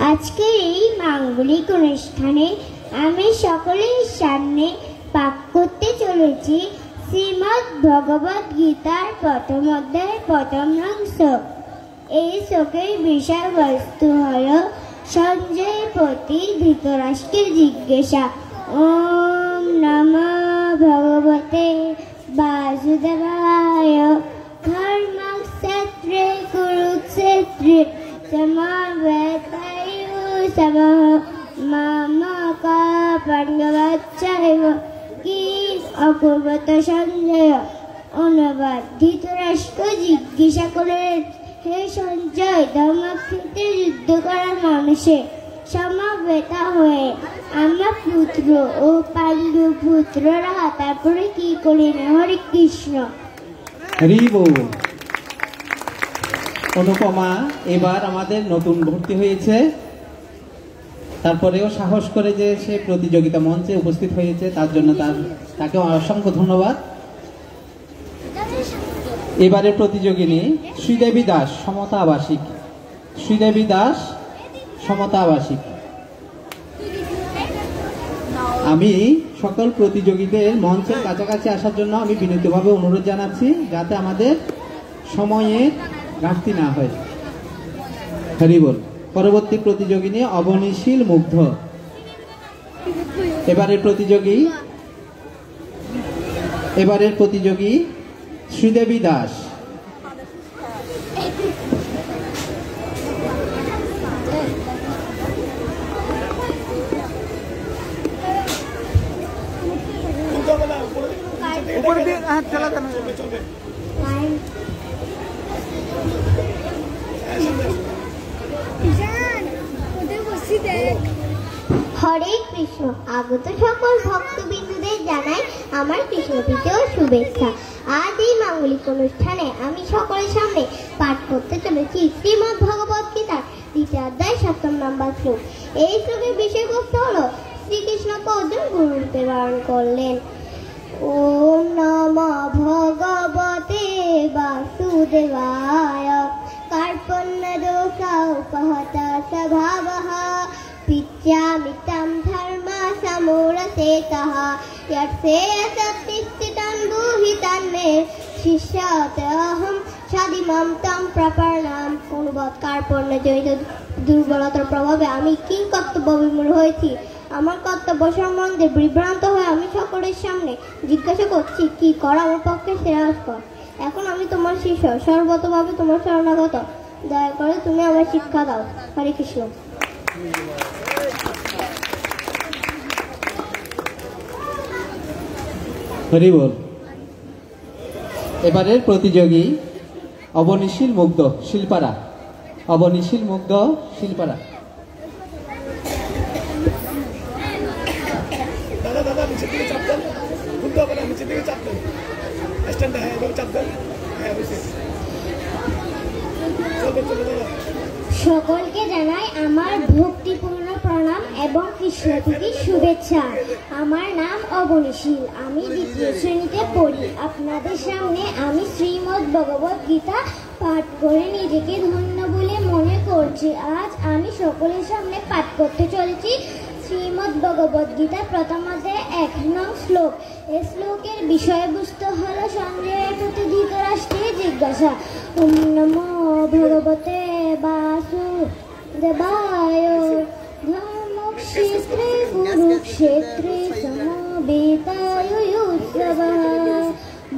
আজকের এই মাঙ্গলিক অনুষ্ঠানে আমি সকলের সামনে পাঠ করতে চলেছি শ্রীমদ্ ভগবদ গীতার প্রথম অধ্যায়ের প্রথম অংশ। এই শ্লোকের বিষয়বস্তু হল সঞ্জয়ের প্রতি ধৃতরাষ্ট্রের জিজ্ঞাসা। ওম নমঃ ভগবতে বাসুদেবায়। ধর্মক্ষেত্রে কুরুক্ষেত্রে সমবেতায়োঃ মামকা পাণ্ডবাশ্চৈব কি অকুর্বত সঞ্জয়। অনুবাদ: ধৃতরাষ্ট্র জিজ্ঞাসা করলেন, হে সঞ্জয়, ধর্মক্ষেত্রে যুদ্ধ করার মানুষে সমবেতা হয়ে আমার পুত্র ও পাণ্ডু পুত্ররা তারপরে কি করলেন? হরে কৃষ্ণ। হরি বল। অনুপমা এবার আমাদের নতুন ভর্তি হয়েছে, তারপরেও সাহস করে যে সে প্রতিযোগিতা মঞ্চে উপস্থিত হয়েছে, তার জন্য তাকে অসংখ্য ধন্যবাদ। এবারে প্রতিযোগিনী শ্রীদেবী দাস, সমতা আবাসিক। শ্রীদেবী দাস, সমতা আবাসিক। আমি সকল প্রতিযোগীদের মঞ্চের কাছাকাছি আসার জন্য আমি বিনীতভাবে অনুরোধ জানাচ্ছি, যাতে আমাদের সময়ের ঘাটতি না হয়। হরি বল। পরবর্তী প্রতিযোগিনী অবনীশীল মুগ্ধ। এবারের প্রতিযোগী শ্রীদেবী দাস। হরে কৃষ্ণ। আগত সকল ভক্তবিন্দুদের জানাই আমার কৃষ্ণপ্রীতীয় শুভেচ্ছা। আজ এই মাঙ্গলিক অনুষ্ঠানে আমি সকলের সামনে পাঠ করতে চলেছি শ্রীমদ্ ভগবদ গীতার ২য় অধ্যায় ৭ম নম্বর শ্লোক। এই শ্লোকের বিষয়বস্তু হল শ্রীকৃষ্ণকে অর্জুন গুরুরূপে বরণ করলেন। ওম নমঃ ভগবতে বাসুদেবায়। কার্পণ্যদোষোপহতঃ স্বভাবঃ পিচ্যামি तं ধর্মः সমুরসেতঃ यत्सेयसতিষ্ঠিतं ব্রূহি তন্মে শিষ্যতেহং সদিমং तं প্রপন্নামি। অনুবাদ: কার্পণ্যজনিত দুর্বলতার প্রভাবে আমি কিংকর্তব্যবিমূঢ় হয়েছি। আমার কর্তব্য সম্বন্ধে বিভ্রান্ত হয়ে আমি সকলের সামনে জিজ্ঞাসা করছি, কি করা আমার পক্ষে শ্রেয়স্কর। এখন আমি তোমার শিষ্য, সর্বতভাবে তোমার শরণাগত। দয়া করে তুমি আমার শিক্ষা দাও। হরে কৃষ্ণ। হরি বল। এবারের প্রতিযোগী অবনীশীল মুগ্ধ, শিল্পারা। অবনীশীল মুগ্ধ, শিল্পারা। সকলকে জানাই আমার ভক্তিপূর্ণ প্রণাম এবং কৃষ্ণপ্রীতির শুভেচ্ছা। আমার নাম অবনীশীল, আমি ২য় শ্রেণীতে পড়ি। আপনাদের সামনে আমি শ্রীমদ্ ভগবদ গীতা পাঠ করে নিজেকে ধন্য বলে মনে করছি। আজ আমি সকলের সামনে পাঠ করতে চলেছি শ্রীমদ্ ভগবদ গীতা প্রথম অধ্যায়ে ১ নং শ্লোক। এই শ্লোকের বিষয়বস্তু হল সঞ্জয়ের প্রতি ধৃতরাষ্ট্রের জিজ্ঞাসা। ওম নমঃ ভগবতে বাসুদেবায়। ধর্মক্ষেত্রে কুরুক্ষেত্রে সমবেতায়োঃ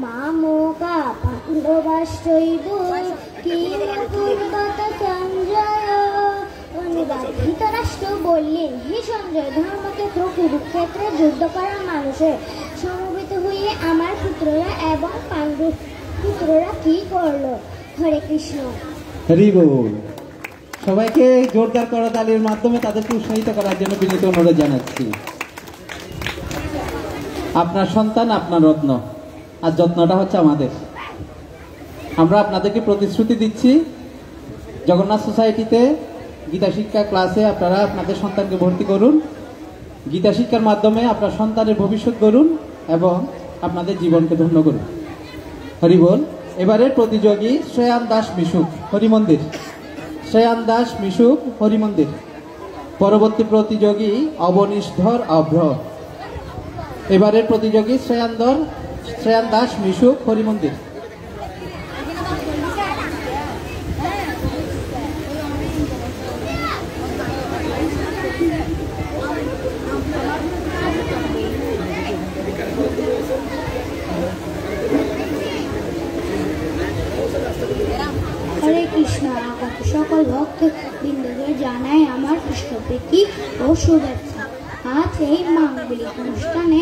মামকা পাণ্ডবাশ্চৈব কিম কুর্বত সঞ্জয়। অনুবাদ: ধৃতরাষ্ট্র বললেন, হে সঞ্জয়, ধর্মক্ষেত্র কুরুক্ষেত্রে যুদ্ধ করার মানুষের সমবেত হয়ে আমার পুত্ররা এবং পাণ্ডব পুত্ররা কি করলো? হরে কৃষ্ণ। হরি বল। সবাইকে জোরদার করতালির মাধ্যমে তাদেরকে উৎসাহিত করার জন্য বিনীত অনুরোধ জানাচ্ছি। আপনার সন্তান আপনার রত্ন, আর যত্নটা হচ্ছে আমাদের। আমরা আপনাদেরকে প্রতিশ্রুতি দিচ্ছি, জগন্নাথ সোসাইটিতে গীতা শিক্ষা ক্লাসে আপনারা আপনাদের সন্তানকে ভর্তি করুন। গীতা শিক্ষার মাধ্যমে আপনার সন্তানের ভবিষ্যৎ গড়ুন এবং আপনাদের জীবনকে ধন্য করুন। হরি বল। এবারের প্রতিযোগী শ্রেয়ান দাস মিশুক, হরিমন্দির। শ্রেয়ান দাস মিশুক, হরিমন্দির। পরবর্তী প্রতিযোগী অবনীশধর অভ্র। এবারের প্রতিযোগী শ্রেয়ান দাস মিশু হরিমন্দির। হরে কৃষ্ণ। আগত সকল ভক্ত বৃন্দকে জানাই আমার কৃষ্ণপ্রীতি ও শুভেচ্ছা। আজ এই মাঙ্গলিক অনুষ্ঠানে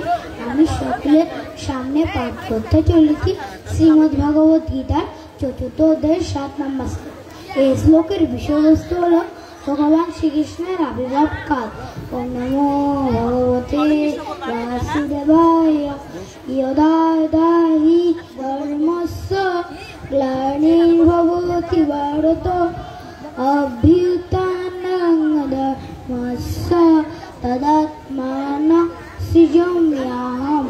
আমি সকলের সামনে পাঠ করতে চলেছি শ্রীমদ্ ভগবত গীতার ৪র্থ অধ্যায়ের ৭ নম্বর শ্লোক। এই শ্লোকের বিষয়বস্তু হল ভগবান শ্রীকৃষ্ণের আবির্ভাব কাল। ওম নমো ভগবতে বাসুদেবায় যদা যদা হি ধর্মস্য গ্লানির্ভবতি ভারত অভ্যুত্থানং তদাত্মানং সৃজাম্যহম।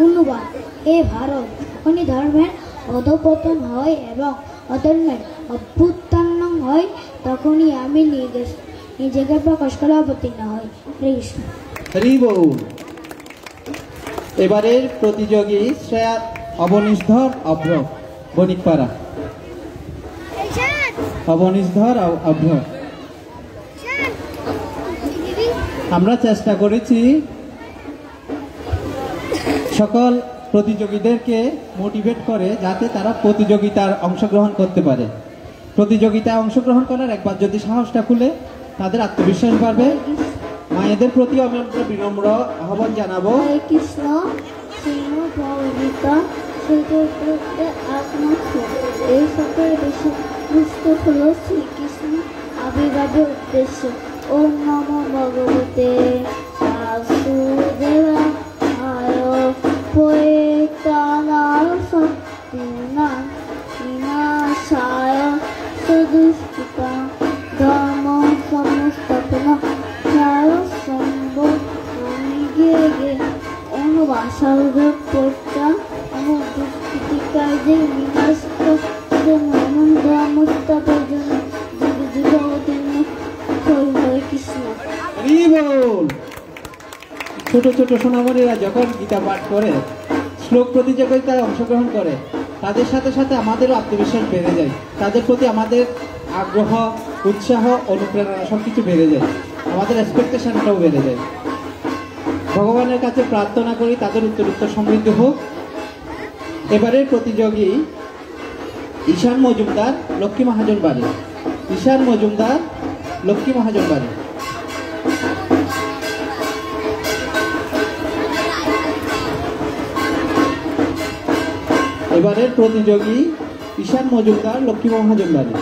অনুবাদ: হে ভারত, যখনই ধর্মের অধঃপতন হয় এবং অধর্মের অভ্যুত্থান হয় তখনই আমি নিজেকে প্রকাশ করে অবতীর্ণ হই। কৃষ্ণ। হরি বল। এবারের প্রতিযোগী অবনীশধর অভ্র, বণিকপাড়া। অবনীশধর অভ্র। আমরা চেষ্টা করেছি সকল প্রতিযোগীদেরকে মোটিভেট করে যাতে তারা প্রতিযোগিতার অংশগ্রহণ করতে পারে। প্রতিযোগিতায় অংশগ্রহণ করার একবার যদি সাহসটা খুলে তাদের আত্মবিশ্বাস বাড়বে। মায়েদের প্রতি আমরা বিনম্র আহ্বান জানাবো। হরে কৃষ্ণ। শ্রীমদ্ ভগবদ্গীতা ৮ নম্বর। এই সকল বিষয়বস্তু হল শ্রীকৃষ্ণ আবির্ভাবের উদ্দেশ্য। ওম নমো ভগবতে বাসুদেবায় বিনাশায় সুদুষ্কৃতং ধর্ম সংস্থাপনায় সম্ভবনিগে। অনুবাদ: সর্বদা পরিত্রাণ ও দুষ্কৃতিকারীদের বিনাশ জন্য এমন ধর্ম স্থাপনের জন্য যুগে যুগে অবতীর্ণ হই। হরে কৃষ্ণ। হরি বল। ছোট ছোট সোনামণিরা যখন গীতা পাঠ করে, শ্লোক প্রতিযোগিতায় অংশগ্রহণ করে, তাদের সাথে সাথে আমাদেরও আত্মবিশ্বাস বেড়ে যায়। তাদের প্রতি আমাদের আগ্রহ, উৎসাহ, অনুপ্রেরণা সবকিছু বেড়ে যায়। আমাদের এক্সপেকটেশনটাও বেড়ে যায়। ভগবানের কাছে প্রার্থনা করি তাদের উত্তরোত্তর সমৃদ্ধ হোক। এবারের প্রতিযোগী ঈশান মজুমদার, লক্ষ্মী মহাজন বাড়ি। ঈশান মজুমদার, লক্ষ্মী মহাজন বাড়ি। এবারের প্রতিযোগী ঈশান মজুমদার, লক্ষ্মী মহাজন বাড়ি।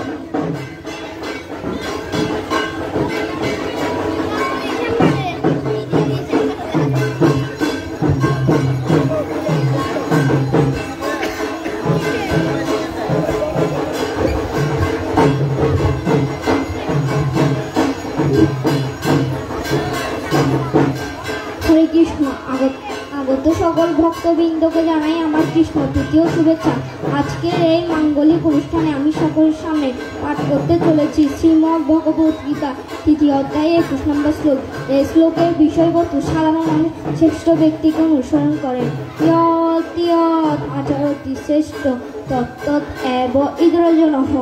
হরে কৃষ্ণ। আগত সকল ভক্তবৃন্দকে জানাই আমার কৃষ্ণপ্রীতি ও শুভেচ্ছা। আজকের এই মাঙ্গলিক অনুষ্ঠানে আমি সকলের সামনে পাঠ করতে চলেছি শ্রীমদ্ ভগবত গীতা ৩য় অধ্যায়ে ২১ নম্বর শ্লোক। এই শ্লোকের বিষয়বস্তু সাধারণ মানুষ শ্রেষ্ঠ ব্যক্তিকে অনুসরণ করেন। ইয়ৎ আচরতি শ্রেষ্ঠ তত্তৎ এব ইন্দ্রজনঃ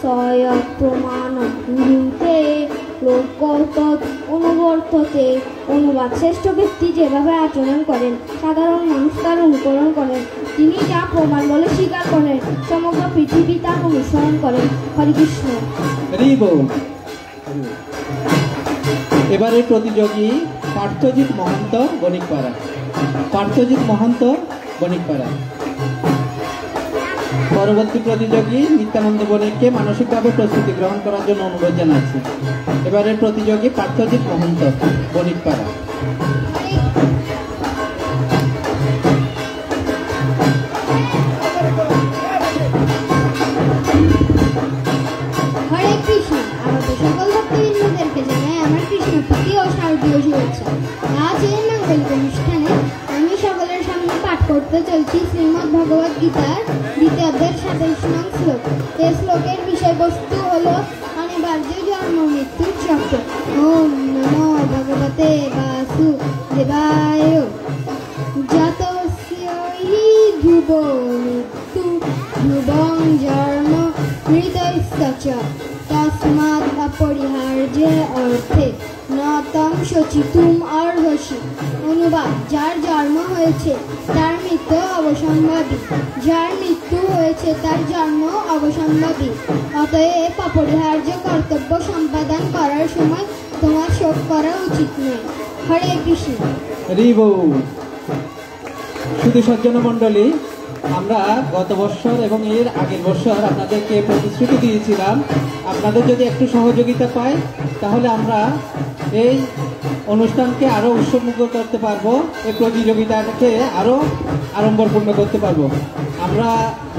স্বয়ং প্রমাণ গুরুতে লোকতৎ অনুবর্ততে। অনুবাদ: শ্রেষ্ঠ ব্যক্তি যেভাবে আচরণ করেন সাধারণ মানুষ তার অনুকরণ করেন। তিনি যা প্রমাণ বলে স্বীকার করেন সমগ্র পৃথিবী তার অনুসরণ করেন। হরে কৃষ্ণ। হরি বল। এবারে প্রতিযোগী পার্থজিৎ মহন্ত, বণিকপাড়া। পার্থজিৎ মহন্ত, বণিকপাড়া। পরবর্তী প্রতিযোগী নিত্যানন্দ বণিককে মানসিকভাবে প্রস্তুতি গ্রহণ করার জন্য অনুরোধ জানাচ্ছি। এবারের প্রতিযোগী পার্থজিৎ মহন্ত, বণিকপাড়া। হরে কৃষ্ণ। আমাদের সকল ভক্তবৃন্দদেরকে জানাই আমার কৃষ্ণপ্রীতি ও শারদীয় শুভেচ্ছা। আজ এই মাঙ্গলিক অনুষ্ঠানে আমি সকলের সামনে পাঠ করতে চলছি শ্রীমদ্ ভগবত গীতার ২য় অধ্যায়ের ২৭ নং শ্লোক। এই শ্লোকের বিষয়বস্তু হল অনিবার্য জন্ম মৃত্যুর চক্র। ওম নমো ভগবতে বাসুদেবায় জাতস্য হি ধ্রুব মৃত্যু ধ্রুবং জন্ম মৃতস্য চ তস্মাৎ অপরিহার্যে অর্থে ন তং শোচিতুম অর্হসি। অনুবাদ: যার জন্ম হয়েছে তার মৃত্যু অবসম্ভাবী, যার মৃত্যু হয়েছে তার জন্ম অবসম্ভাবী। অতএব অপরিহার্য কর্তব্য সম্পাদন করার সময় তোমার শোক করা উচিত নয়। হরে কৃষ্ণ। হরি বল। শুধু সজ্জন মণ্ডলী, আমরা গত বছর এবং এর আগের বছর আপনাদেরকে প্রতিশ্রুতি দিয়েছিলাম, আপনাদের যদি একটু সহযোগিতা পাই তাহলে আমরা এই অনুষ্ঠানকে আরও উৎসবমুখর করতে পারবো, এই প্রতিযোগিতাটাকে আরও আড়ম্বরপূর্ণ করতে পারবো। আমরা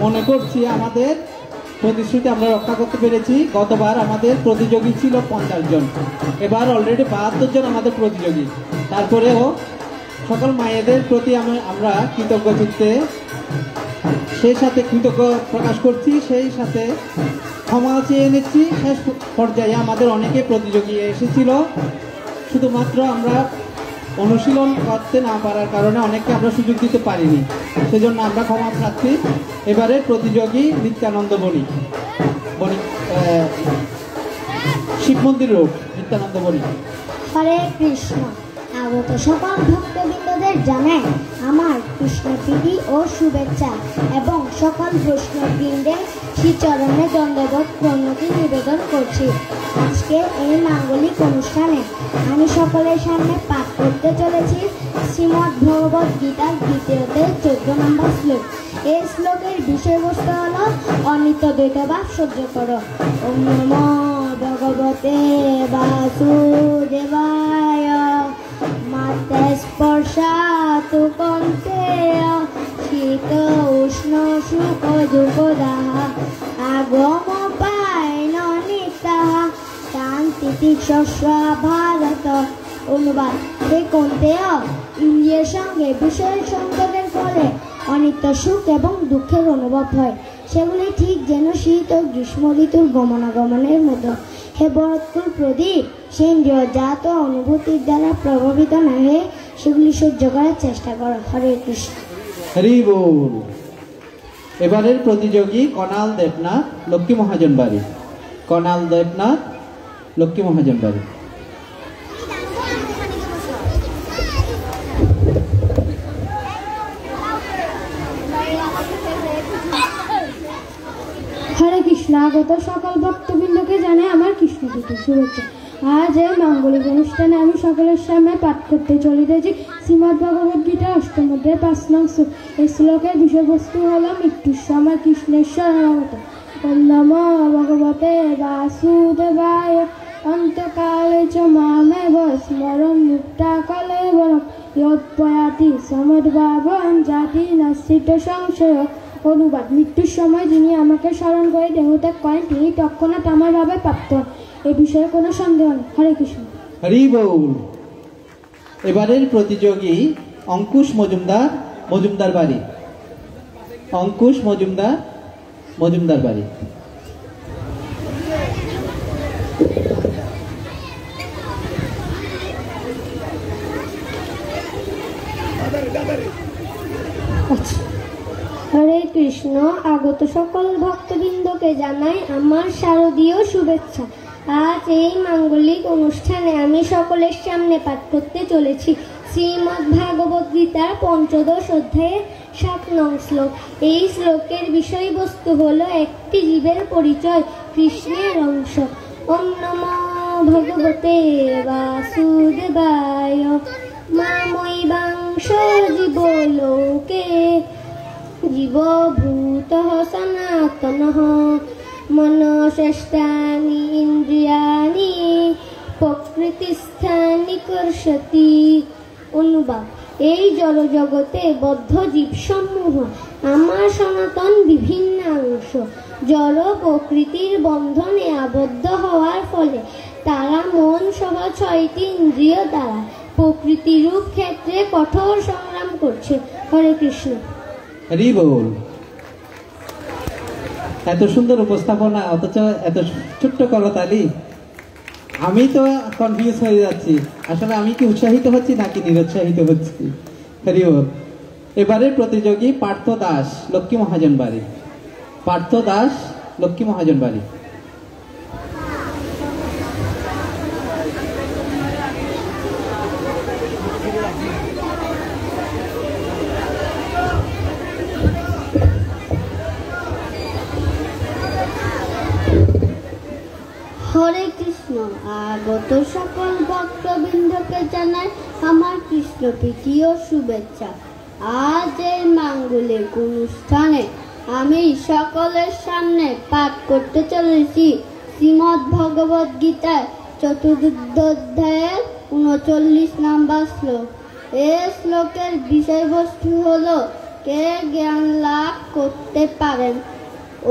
মনে করছি আমাদের প্রতিশ্রুতি আমরা রক্ষা করতে পেরেছি। গতবার আমাদের প্রতিযোগী ছিল 50 জন, এবার অলরেডি 72 জন আমাদের প্রতিযোগী। তারপরেও সকল মায়েদের প্রতি আমরা কৃতজ্ঞ চিত্তে সেই সাথে কৃতজ্ঞ প্রকাশ করছি, সেই সাথে ক্ষমা চেয়ে নিচ্ছি। শেষ পর্যায়ে আমাদের অনেকে প্রতিযোগী এসেছিল, শুধুমাত্র আমরা অনুশীলন করতে না পারার কারণে অনেককে আমরা সুযোগ দিতে পারিনি, সেজন্য আমরা ক্ষমা প্রার্থী। এবারের প্রতিযোগী নিত্যানন্দ বণিক, শিব মন্দির রোড, নিত্যানন্দ বণিক। হরে কৃষ্ণ। আগত সকল ভক্তবৃন্দদের জানাই আমার কৃষ্ণ প্রীতি ও শুভেচ্ছা এবং সকল বৈষ্ণববৃন্দের শ্রীচরণে দণ্ডবোধ প্রণতি নিবেদন করছি। আজকে এই মাঙ্গলিক অনুষ্ঠানে আমি সকলের সামনে পাঠ করতে চলেছি শ্রীমদ্ ভগবদ গীতার দ্বিতীয় অধ্যায়ের 14 নম্বর শ্লোক। এই শ্লোকের বিষয়বস্তু হল অনিত্য দ্বৈতবাদ সহ্য করো। ওম নমো ভগবতে বাসুদেবায় মাতে স্পর্শাতু কৌন্তেয় শীত উষ্ণ সুখ দুঃখদাহ আগমপায়ন নিত্যাহ শান্তি শস্য ভারত। অনুবাদ: হে কৌন্তেয়, ইন্দ্রিয়ের সঙ্গে বিষয়ের সংযোগের ফলে অনিত্য সুখ এবং দুঃখের অনুভব হয়। সেগুলি ঠিক যেন শীত ও গ্রীষ্ম ঋতুর গমনাগমনের মতো। হে ভরতকুল প্রদীপ, সে ইন্দ্রিয়জাত অনুভূতির দ্বারা প্রভাবিত না হয়ে সেগুলি সহ্য করার চেষ্টা করো। হরে কৃষ্ণ। হরি বল। এবারের প্রতিযোগী কনাল দেবনাথ, লক্ষ্মী মহাজন বাড়ি। কনাল দেবনাথ, লক্ষ্মী মহাজন বাড়ি। হরে কৃষ্ণ। আগত সকল ভক্তবৃন্দকে জানাই আমার কৃষ্ণ প্রীতি শুভেচ্ছা। আজ এই মাঙ্গলিক অনুষ্ঠানে আমি সকলের সামনে পাঠ করতে চলিতেছি শ্রীমদ্ ভগবদ গীতা অষ্টম অধ্যায়ের 5 নং শ্লোক। এই শ্লোকের বিষয়বস্তু হল মৃত্যুর সময় কৃষ্ণের শরণাগত। ওম নমো ভগবতে বাসুদেবায় অন্তকালে চ মামেব স্মরণ মুক্তা কলেবরম ইয়ৎপয়াতি সমদ্ভাবং জাতি নাস্তিত সংশয়। অনুবাদ: মৃত্যুর সময় যিনি আমাকে স্মরণ করে দেহত্যাগ করেন তিনি তৎক্ষণাৎ আমার ভাবে প্রাপ্ত হন, এ বিষয়ে কোনো সন্দেহ নেই। হরে কৃষ্ণ। হরি বল। এবারের প্রতিযোগী অঙ্কুশ মজুমদার, মজুমদার বাড়ি। অঙ্কুশ মজুমদার, মজুমদার বাড়ি। হরে কৃষ্ণ। আগত সকল ভক্তবৃন্দকে জানাই আমার শারদীয় শুভেচ্ছা। আজ এই মাঙ্গলিক অনুষ্ঠানে আমি সকলের সামনে পাঠ করতে চলেছি শ্রীমদ্ ভাগবত গীতার ৫ম অধ্যায়ের ৭ নং শ্লোক। এই শ্লোকের বিষয়বস্তু হলো একটি জীবের পরিচয়, কৃষ্ণের অংশ। ওম নমো ভগবতে বাসুদেবায় মামৈবাংশ জীবলোকে জীবভূতঃ সনাতনঃ মনঃষ্টানি ইন্দ্রিয়াণি প্রকৃতিস্থানি কর্ষতি। অনুবাদ: এই জড়জগতে বদ্ধ জীবসমূহ আমার সনাতন বিভিন্ন অংশ। জড় প্রকৃতির বন্ধনে আবদ্ধ হওয়ার ফলে তারা মন সহ 6টি ইন্দ্রিয় দ্বারা প্রকৃতিরূপ ক্ষেত্রে কঠোর সংগ্রাম করছে। হরে কৃষ্ণ। হরি বল। এত সুন্দর উপস্থাপনা, অথচ এত ছোট্ট করতালি। আমি তো কনফিউজ হয়ে যাচ্ছি, আসলে আমি কি উৎসাহিত হচ্ছি নাকি নিরুৎসাহিত হচ্ছি। হরি বল। এবারের প্রতিযোগী পার্থ দাস, লক্ষ্মী মহাজন বাড়ি। পার্থ দাস, লক্ষ্মী মহাজন বাড়ি। হরে কৃষ্ণ। আগত সকল ভক্তবৃন্দকে জানাই আমার কৃষ্ণ প্রীতি ও শুভেচ্ছা। আজ এই মাঙ্গলিক অনুষ্ঠানে আমি সকলের সামনে পাঠ করতে চলেছি শ্রীমদ্ ভগবদ গীতার ৪র্থ অধ্যায়ের ৩৯ নম্বর শ্লোক। এই শ্লোকের বিষয়বস্তু হলো কে জ্ঞান লাভ করতে পারেন।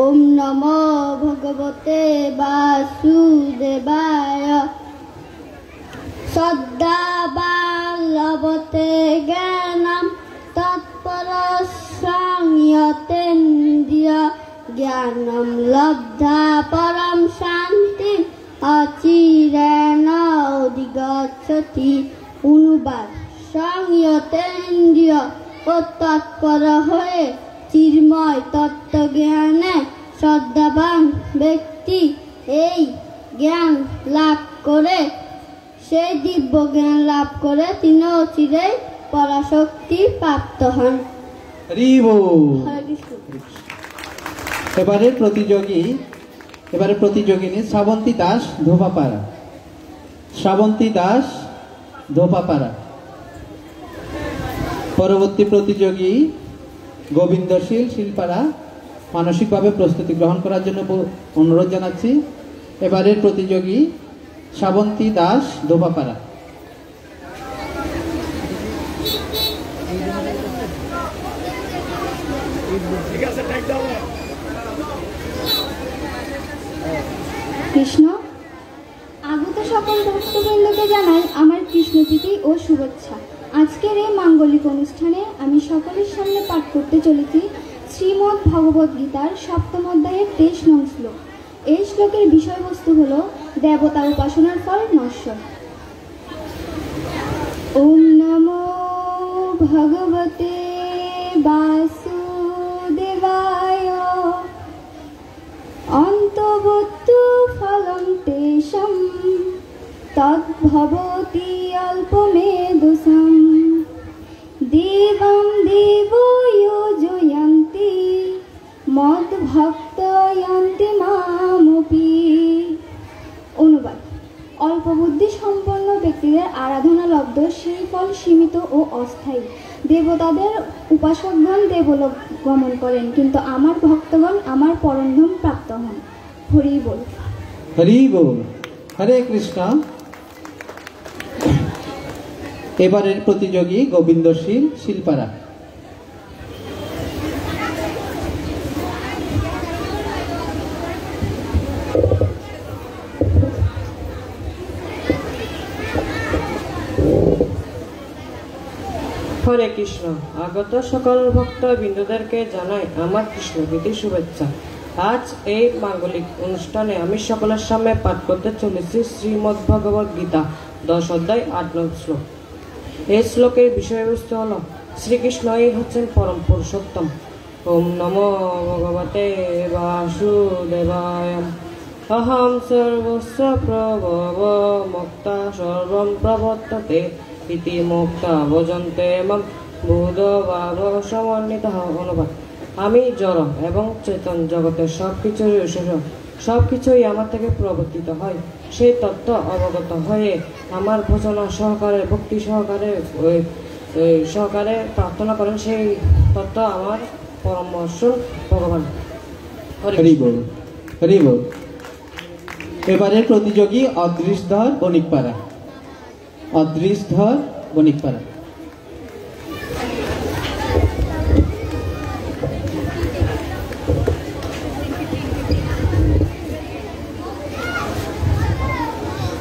ওম নমো ভগবতে বাসুদেবায়। শ্রদ্ধা বা লভতে জ্ঞানম তৎপর সংযতেন্দ্রিয় জ্ঞানম লব্ধা পরম শান্তি অচিরেণ অধিগচ্ছতি। অনুবাদ: সংযতেন্দ্রিয় ও তৎপর হয়ে চিন্ময় তত্ত্বজ্ঞানে শ্রদ্ধাবান ব্যক্তি এই জ্ঞান লাভ করে, সেই দিব্য জ্ঞান লাভ করে তিনি অচিরেই পরাশক্তি প্রাপ্ত হন। হরি বল। হরে কৃষ্ণ। এবারে প্রতিযোগিনী শ্রাবন্তী দাস, ধোপাপাড়া। শ্রাবন্তী দাস, ধোপাপাড়া। পরবর্তী প্রতিযোগী গোবিন্দশীল, শিলপাড়া। মানসিকভাবে প্রস্তুতি গ্রহণ করার জন্য অনুরোধ জানাচ্ছি। এবারের প্রতিযোগী শ্রাবন্তী দাস, ধোপাপাড়া। কৃষ্ণ। আগত সকল ভক্তবৃন্দকে জানাই আমার কৃষ্ণপ্রীতি ও শুভেচ্ছা। আজকের এই মাঙ্গলিক অনুষ্ঠানে আমি সকলের সামনে পাঠ করতে চলেছি শ্রীমদ্ ভগবদ গীতার ৭ম অধ্যায়ের ২৩ নং শ্লোক। এই শ্লোকের বিষয়বস্তু হল দেবতা উপাসনার ফল নশ্বর। ওম নমো ভগবতে বাসুদেবায়। অন্তবত্তু ফলম তেষাং তদ্ভবতি অল্পমেধসাম। দেবং দেবো যোজয়ন্তি মদ্ভক্তয়ন্তি মামপি। অনুবাদ: অল্প বুদ্ধি সম্পন্ন ব্যক্তিদের আরাধনা লব্ধ সেই ফল সীমিত ও অস্থায়ী। দেবতাদের উপাসকগণ দেবলোক গমন করেন, কিন্তু আমার ভক্তগণ আমার পরমধাম প্রাপ্ত হন। হরি বল। হরি বল। হরে কৃষ্ণ। এবারের প্রতিযোগী গোবিন্দশীল, শিলপাড়া। হরে কৃষ্ণ। আগত সকল ভক্ত বিন্দুদেরকে জানাই আমার কৃষ্ণপ্রীতি শুভেচ্ছা। আজ এই মাঙ্গলিক অনুষ্ঠানে আমি সকলের সামনে পাঠ করতে চলেছি শ্রীমদ্ ভগবদ গীতা ১০ অধ্যায় ৮ নং শ্লোক। এই শ্লোকের বিষয়বস্তু হল শ্রীকৃষ্ণই হচ্ছেন পরম পুরুষোত্তম। ওম নমো ভগবতে বাসুদেবায়। অহং সর্বস্য প্রভব মুক্তা সর্বং প্রবর্ততে ইতি মুক্তা ভজন্তে মাম বুধভাব সমন্বিতঃ। অনুবাদ: আমি জড় এবং চেতন জগতের সবকিছুই আমার থেকে প্রবর্তিত হয়। সেই তত্ত্ব অবগত হয়ে আমার ভজনা সহকারে, ভক্তি সহকারে প্রার্থনা করেন, সেই তত্ত্ব আমার পরমেশ্বর ভগবান। হরি বল। হরি বল। এবারের প্রতিযোগী অদৃশধর, বণিকপাড়া। অদৃশধর, বণিকপাড়া।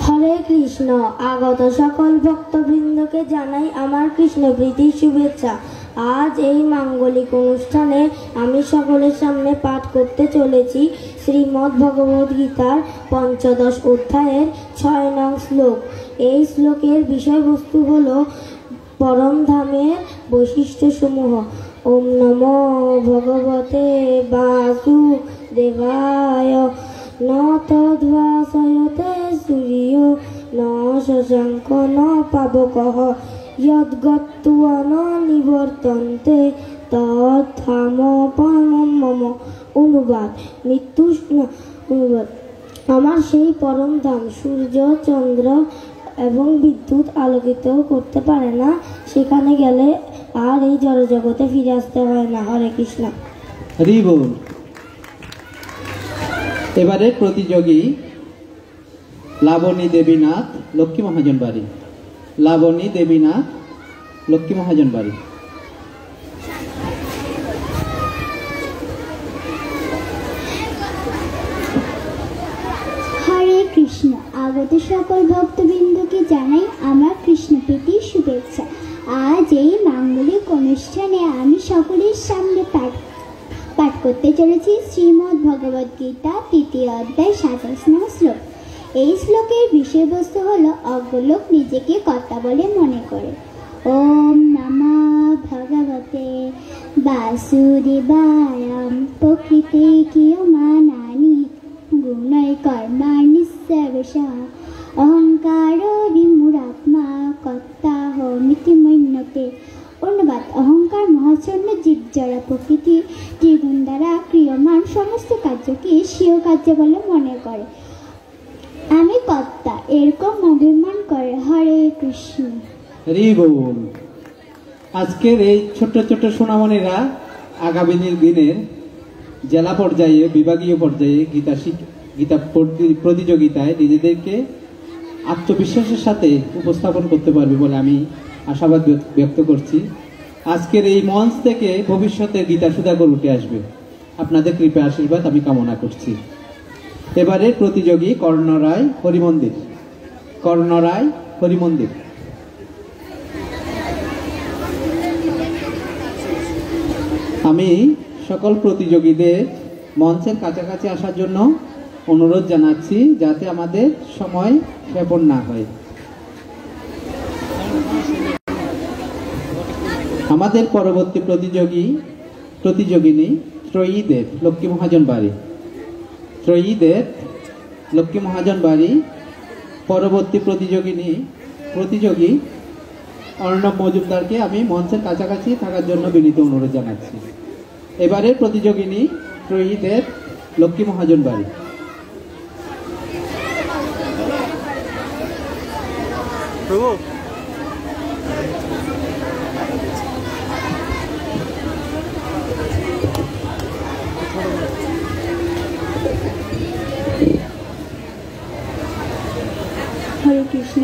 হরে কৃষ্ণ। আগত সকল ভক্তবৃন্দকে জানাই আমার কৃষ্ণপ্রীতির শুভেচ্ছা। আজ এই মাঙ্গলিক অনুষ্ঠানে আমি সকলের সামনে পাঠ করতে চলেছি শ্রীমদ্ ভগবদ গীতার ৫ম অধ্যায়ের ৬ নং শ্লোক। এই শ্লোকের বিষয়বস্তু হল পরম ধামের বৈশিষ্ট্যসমূহ। ওম নমো ভগবতে বাসুদেবায় ন তদ্ভাসয়তে সূর্য ন শশাঙ্ক ন পাবকঃ যদ্গত্বা ন নিবর্তন্তে তদ্ধাম পরমম মম। অনুবাদ অনুবাদ আমার সেই পরম ধাম সূর্য, চন্দ্র এবং বিদ্যুৎ আলোকিত করতে পারে না। সেখানে গেলে আর এই জড়জগতে ফিরে আসতে হয় না। হরে কৃষ্ণ। হরি বল। এবারে প্রতিযোগী লাবণী দেবীনাথ, লক্ষ্মী মহাজন বাড়ি। লাবণী দেবীনাথ, লক্ষ্মী মহাজন বাড়ি। হরে কৃষ্ণ। আগত সকল ভক্তবৃন্দকে জানাই আমার কৃষ্ণপ্রীতির শুভেচ্ছা। আজ এই মাঙ্গলিক অনুষ্ঠানে আমি সকলের সামনে পাঠ করতে চলেছি শ্রীমদ্ ভগবদ গীতা ৩য় অধ্যায় ২৭ নং শ্লোক। এই শ্লোকের বিষয়বস্তু হল অজ্ঞলোক নিজেকে কর্তা বলে মনে করে। ওম নমঃ ভগবতে বাসুদেবায় প্রকৃতে কিয়মানানি গুণৈ কর্মাণি সর্বশঃ অহংকার বিমূঢ়াত্মা কর্তাহমিতি মন্যতে। অনুবাদ অহংকার মহাশূন্য জীব জড় প্রকৃতি ত্রিগুণ দ্বারা ক্রিয়মান সমস্ত কার্যকে স্বীয় কার্য বলে মনে করে। আমি কর্তা এরকম অভিমান করে। হরে কৃষ্ণ। হরি বল। আজকের এই ছোট্ট ছোট্ট সোনামণিরা আগামী দিনের জেলা পর্যায়ে, বিভাগীয় পর্যায়ে গীতা প্রতিযোগিতায় নিজেদেরকে আত্মবিশ্বাসের সাথে উপস্থাপন করতে পারবে বলে আমি আশাবাদ ব্যক্ত করছি। আজকের এই মঞ্চ থেকে ভবিষ্যতে গীতা সুধাকর উঠে আসবে, আপনাদের কৃপা আশীর্বাদ আমি কামনা করছি। এবারে প্রতিযোগী কর্ণরায় হরিমন্দির। কর্ণরায় হরিমন্দির। আমি সকল প্রতিযোগীদের মঞ্চের কাছাকাছি আসার জন্য অনুরোধ জানাচ্ছি, যাতে আমাদের সময় ক্ষেপণ না হয়। আমাদের পরবর্তী প্রতিযোগিনী ত্রয়ীদেব, লক্ষ্মী মহাজন বাড়ি। ত্রয়ীদেব, লক্ষ্মী মহাজন বাড়ি। পরবর্তী প্রতিযোগী অর্ণব মজুমদারকে আমি মঞ্চের কাছাকাছি থাকার জন্য বিনীত অনুরোধ জানাচ্ছি। এবারে প্রতিযোগিনী ত্রয়ীদেব, লক্ষ্মী মহাজন বাড়ি। হরে কৃষ্ণ।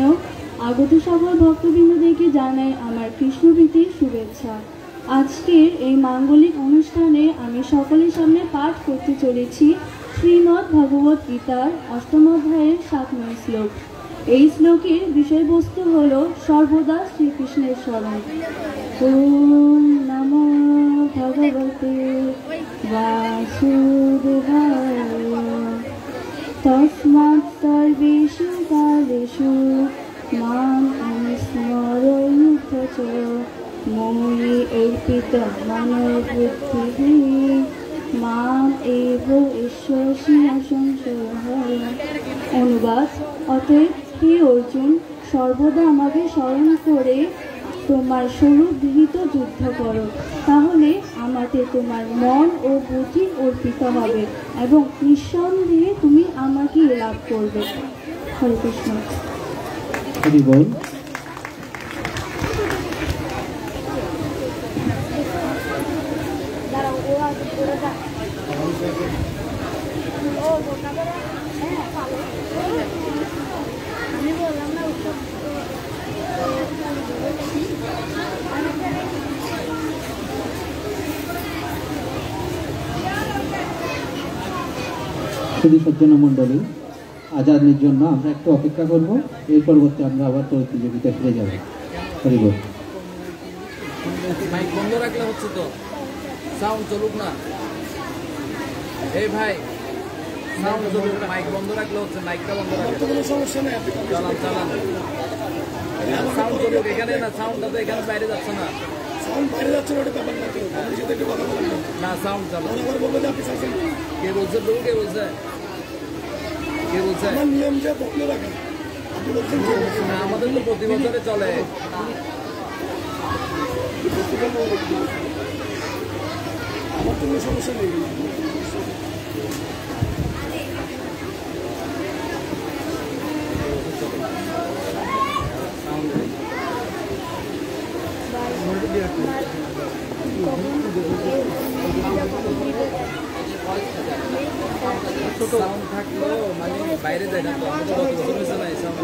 আগত সকল ভক্তবৃন্দদেরকে জানাই আমার কৃষ্ণপ্রীতির শুভেচ্ছা। আজকের এই মাঙ্গলিক অনুষ্ঠানে আমি সকলের সামনে পাঠ করতে চলেছি শ্রীমদ্ ভগবদ গীতার ৮ম অধ্যায়ের ৭ নং শ্লোক। এই শ্লোকের বিষয়বস্তু হল সর্বদা শ্রীকৃষ্ণের স্মরণ। ওম নমো ভগবতে বাসুদেবায় তস্মাৎ সর্বেষু কালেষু মাং অনুস্মরয়ুথ চ ময়ি অর্পিতং মনো বুদ্ধিঃ মাম এব ঈশ্বরসি সংশয়ঃ। অনুবাদ অতএব হে অর্জুন, সর্বদা আমাকে স্মরণ করে তোমার স্বরূপ গৃহীত যুদ্ধ করো, তাহলে আমাকে তোমার মন ও বুদ্ধি অর্পিত হবে এবং নিঃসন্দেহে তুমি আমাকে লাভ করবে। হরে কৃষ্ণ। হরি বল। শুধু সজ্জনা মণ্ডলী, আজানের জন্য আমরা একটু অপেক্ষা করব, এর পরবর্তী আমরা আবার প্রতিযোগিতা ফিরে যাব। হরি বল। মাইক বন্ধ রাখলে হচ্ছে তো, সাউন্ড চলুক না। এই ভাই সাউন্ড চলুক, মাইক বন্ধ রাখলে হচ্ছে, মাইকটা বন্ধ রাখলে কোনো সমস্যা নেই। চালান চালান, সাউন্ড চলুক এখানে না, সাউন্ডটা তো এখানে বাইরে যাচ্ছে না। সাউন্ড বাইরে যাচ্ছে না, ওটা ব্যাপার না। না সাউন্ড চালু। কে বলছে বলুন, কে বলছে, কে বলছে? নিয়ম যে বন্ধ রাখেন, না আমাদের তো প্রতি বছরে চলে। আমার কোনো সমস্যা নেই। সাউন্ড থাকলো মানে বাইরে যায় না তো, আমাদের কত বছর হয়েছে না এই সাউন্ড।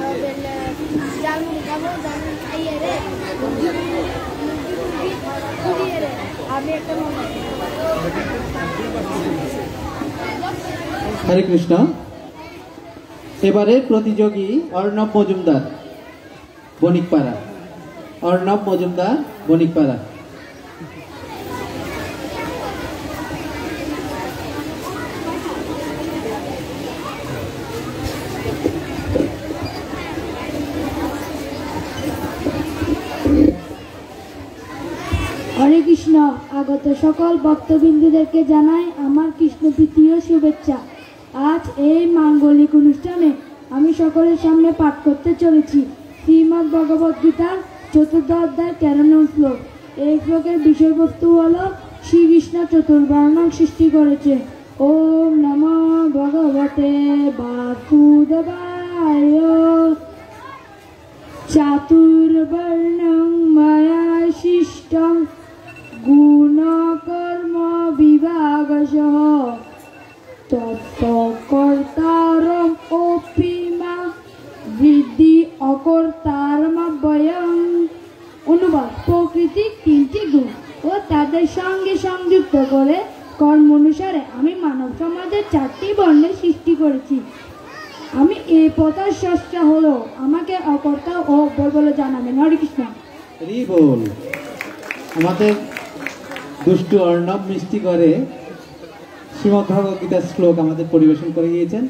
হরে কৃষ্ণ। এবারের প্রতিযোগী অর্ণব মজুমদার, বণিকপাড়া। অর্ণব মজুমদার, বণিকপাড়া। হরে কৃষ্ণ। আগত সকল ভক্তবিন্দুদেরকে জানাই আমার কৃষ্ণপ্রীতি ও শুভেচ্ছা। আজ এই মাঙ্গলিক অনুষ্ঠানে আমি সকলের সামনে পাঠ করতে চলেছি শ্রীমদ্ ভগবদ গীতার ৪র্থ অধ্যায় ১৩ নং শ্লোক। এই শ্লোকের বিষয়বস্তু হল শ্রীকৃষ্ণ চতুর্বর্ণ সৃষ্টি করেছে। ওম নমো ভগবতে বাসুদেবায় চাতুর্বর্ণং মায়া সৃষ্টং গুণকর্ম বিভাগশঃ তৎকর্তারম অপি মা বৃদ্ধি অকর্তারমব্যয়ং। অনুবাদ: প্রকৃতির ৩টি গুণ ও তাদের সঙ্গে সংযুক্ত করে কর্ম অনুসারে আমি মানব সমাজের 4টি বর্ণের সৃষ্টি করেছি। আমি এই পথার স্রষ্টা হলো, আমাকে অকর্তা ও অব্যয় বলে জানাবেন। হরে কৃষ্ণ। হরি বল। আমাদের দুষ্টু অর্ণব মিষ্টি করে শ্রীমদ্ ভগবদ গীতার শ্লোক আমাদের পরিবেশন করে গিয়েছেন।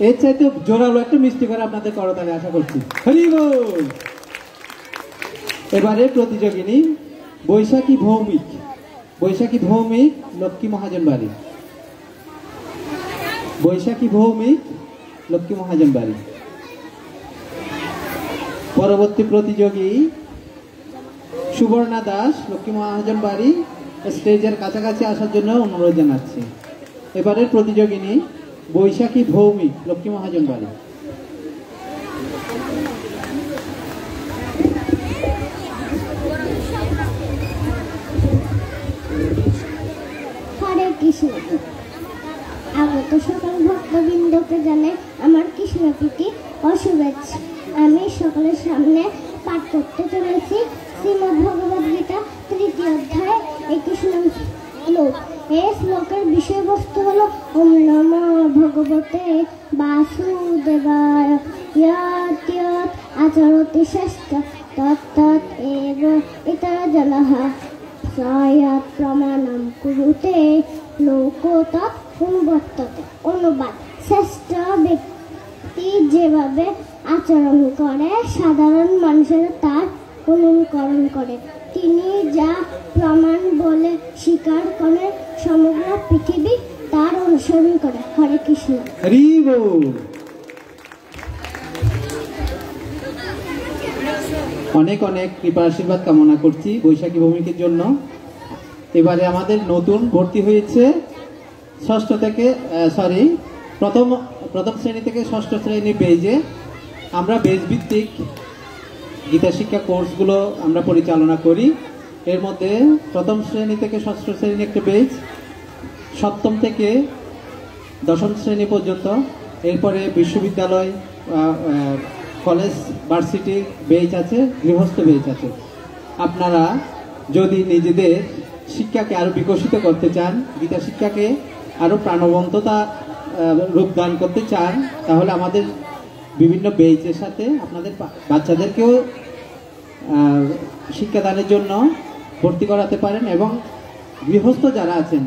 এর চাইতে জোরালো একটা মিষ্টি করে আপনাদের করতালি আশা করছি। হরি বল। এবারে প্রতিযোগিনী বৈশাখী ভৌমিক। বৈশাখী ভৌমিক, লক্ষ্মী মহাজন বাড়ি। বৈশাখী ভৌমিক, লক্ষ্মী মহাজন বাড়ি। পরবর্তী প্রতিযোগী সুবর্ণা দাস, লক্ষ্মী মহাজন বাড়ি। স্টেজের কাছাকাছি আসার জন্য অনুরোধ জানাচ্ছি। এবারের প্রতিযোগিনী বৈশাখী ভৌমিক, লক্ষ্মী মহাজন বাড়ি। হরে কৃষ্ণ। আগত সকল ভক্তবৃন্দকে জানাই আমার কৃষ্ণপ্রীতি ও শুভেচ্ছা। আমি সকলের সামনে পাঠ করতে চলেছি শ্রীমদ্ ভগবদ গীতা 3য় অধ্যায় 21 নং শ্লোক। এই শ্লোকের বিষয়বস্তু হল ওম নমো ভগবতে বাসুদেবায় ইয়ৎ ইয়ৎ আচরতি শ্রেষ্ঠ তত্তৎ এব ইতর জনঃ সয়ৎ প্রমাণম কুরুতে লোকো তৎ অনুবর্ততে। অনুবাদ: শ্রেষ্ঠ ব্যক্তি যেভাবে আচরণ করে সাধারণ মানুষেরা তার অনুকরণ করে। তিনি যা প্রমাণ বলে স্বীকার করে সমগ্র পৃথিবী তার অনুসরণ করে। হরে কৃষ্ণ। হরি বল। অনেক অনেক কৃপা আশীর্বাদ কামনা করছি বৈশাখী ভৌমিকের জন্য। এবারে আমাদের নতুন ভর্তি হয়েছে ষষ্ঠ থেকে প্রথম শ্রেণী থেকে ষষ্ঠ শ্রেণী বেজে। আমরা বেজ ভিত্তিক গীতা শিক্ষা কোর্সগুলো আমরা পরিচালনা করি। এর মধ্যে প্রথম শ্রেণী থেকে ষষ্ঠ শ্রেণী একটা বেজ, সপ্তম থেকে দশম শ্রেণী পর্যন্ত। এরপরে বিশ্ববিদ্যালয়, কলেজ, ভার্সিটি বেজ আছে, গৃহস্থ বেজ আছে। আপনারা যদি নিজেদের শিক্ষাকে আরো বিকশিত করতে চান, গীতা শিক্ষাকে আরো প্রাণবন্ততা রূপদান করতে চান, তাহলে আমাদের বিভিন্ন বেজের সাথে আপনাদের বাচ্চাদেরকেও শিক্ষাদানের জন্য ভর্তি করাতে পারেন। এবং গৃহস্থ যারা আছেন,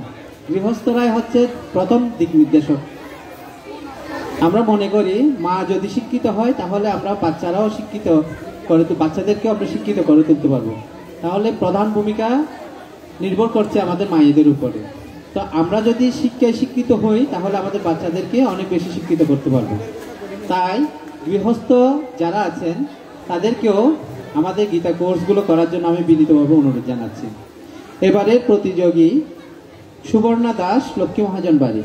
গৃহস্থরাই হচ্ছে প্রথম দিক নির্দেশক। আমরা মনে করি মা যদি শিক্ষিত হয় তাহলে আমরা বাচ্চারাও শিক্ষিত করে, বাচ্চাদেরকেও আমরা শিক্ষিত করে তুলতে পারবো। তাহলে প্রধান ভূমিকা নির্ভর করছে আমাদের মায়েদের উপরে। তো আমরা যদি শিক্ষায় শিক্ষিত হই তাহলে আমাদের বাচ্চাদেরকে অনেক বেশি শিক্ষিত করতে পারবো। তাই গৃহস্থ যারা আছেন তাদেরকেও আমাদের গীতা কোর্সগুলো করার জন্য আমি বিনীতভাবে অনুরোধ জানাচ্ছি। এবারে প্রতিযোগী সুবর্ণা দাস, লক্ষ্মী মহাজন বাড়ি।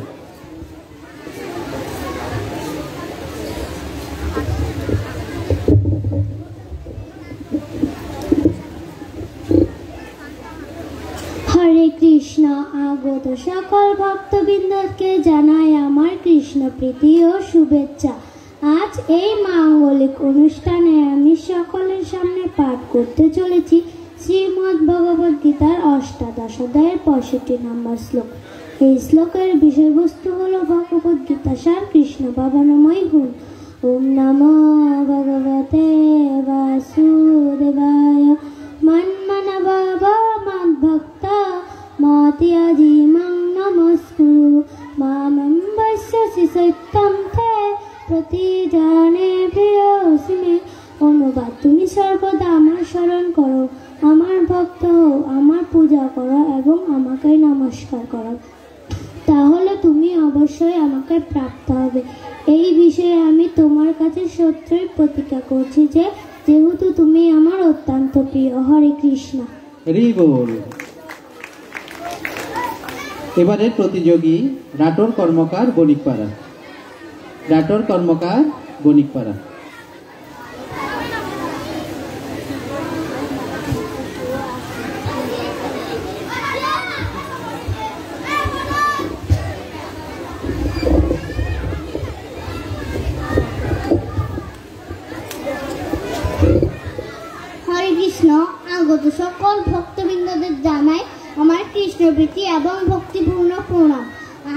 হরে কৃষ্ণ। আগত সকল ভক্তবৃন্দকে জানাই আমার কৃষ্ণ প্রীতি ও শুভেচ্ছা। আজ এই মাঙ্গলিক অনুষ্ঠানে আমি সকলের সামনে পাঠ করতে চলেছি শ্রীমদ্ ভগবদ গীতার অষ্টাদশ অধ্যায়ের 65 নম্বর শ্লোক। এই শ্লোকের বিষয়বস্তু হল ভগবদ গীতা সার, কৃষ্ণ ভাবনাময় হুন। ওম নমো ভগবতে বাসুদেবায় মন্মনাভাবা মদ্ভক্তা মাতিয়াজি মাং নমস্কুরু মামং বশ্যসি সত্যম তে প্রতিজানে প্রিয়সিমে। অনুবাদ: তুমি সর্বদা আমার স্মরণ করো, আমার ভক্ত হও, আমার পূজা করো এবং আমাকে নমস্কার করো, তাহলে তুমি অবশ্যই আমাকে প্রাপ্ত হবে। এই বিষয়ে আমি তোমার কাছে সত্যই প্রতিজ্ঞা করছি যে যেহেতু তুমি আমার অত্যন্ত প্রিয়। হরে কৃষ্ণ। হরি বল। এবারে প্রতিযোগী রাটোর কর্মকার, বণিকপাড়া। রাটোর কর্মকার, বণিকপাড়া। হরে কৃষ্ণ। আগত সকল ভক্তবৃন্দদের জানাই আমার কৃষ্ণ প্রীতি এবং ভক্তিপূর্ণ প্রণাম।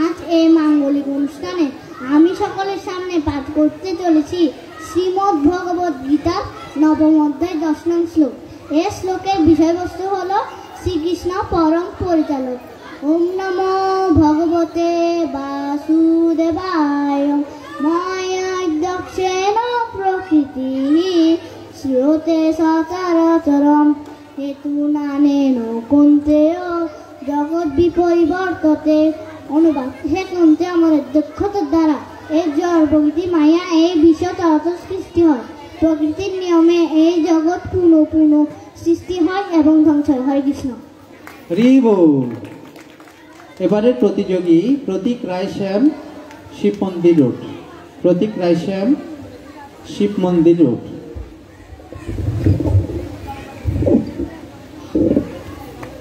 আজ এই মাঙ্গলিক অনুষ্ঠানে আমি সকলের সামনে পাঠ করতে চলেছি শ্রীমদ্ ভগবদ গীতার 9ম অধ্যায় 10 নং শ্লোক। এই শ্লোকের বিষয়বস্তু হল শ্রীকৃষ্ণ পরম পরিচালক। ওম নমো ভগবতে বাসুদেবায় মায়াধ্যক্ষেন প্রকৃতি শ্রুতে সচরাচরম হেতুনানেন কন্তেয় জগৎ বিপরিবর্ততে। অনুবাদ: হে কন্তে, আমাদের দক্ষতার দ্বারা এই জড় প্রকৃতি মায়া এই বিশ্ব চরাচর সৃষ্টি হয়। প্রকৃতির নিয়মে এই জগৎ পুনঃ পুনঃ সৃষ্টি হয় এবং ধ্বংস হয়। হরে কৃষ্ণ। হরি বল। এবারে প্রতিযোগী প্রতীক রায় শ্যাম, শিব মন্দির রোড। প্রতীক রায় শ্যাম, শিব মন্দির রোড।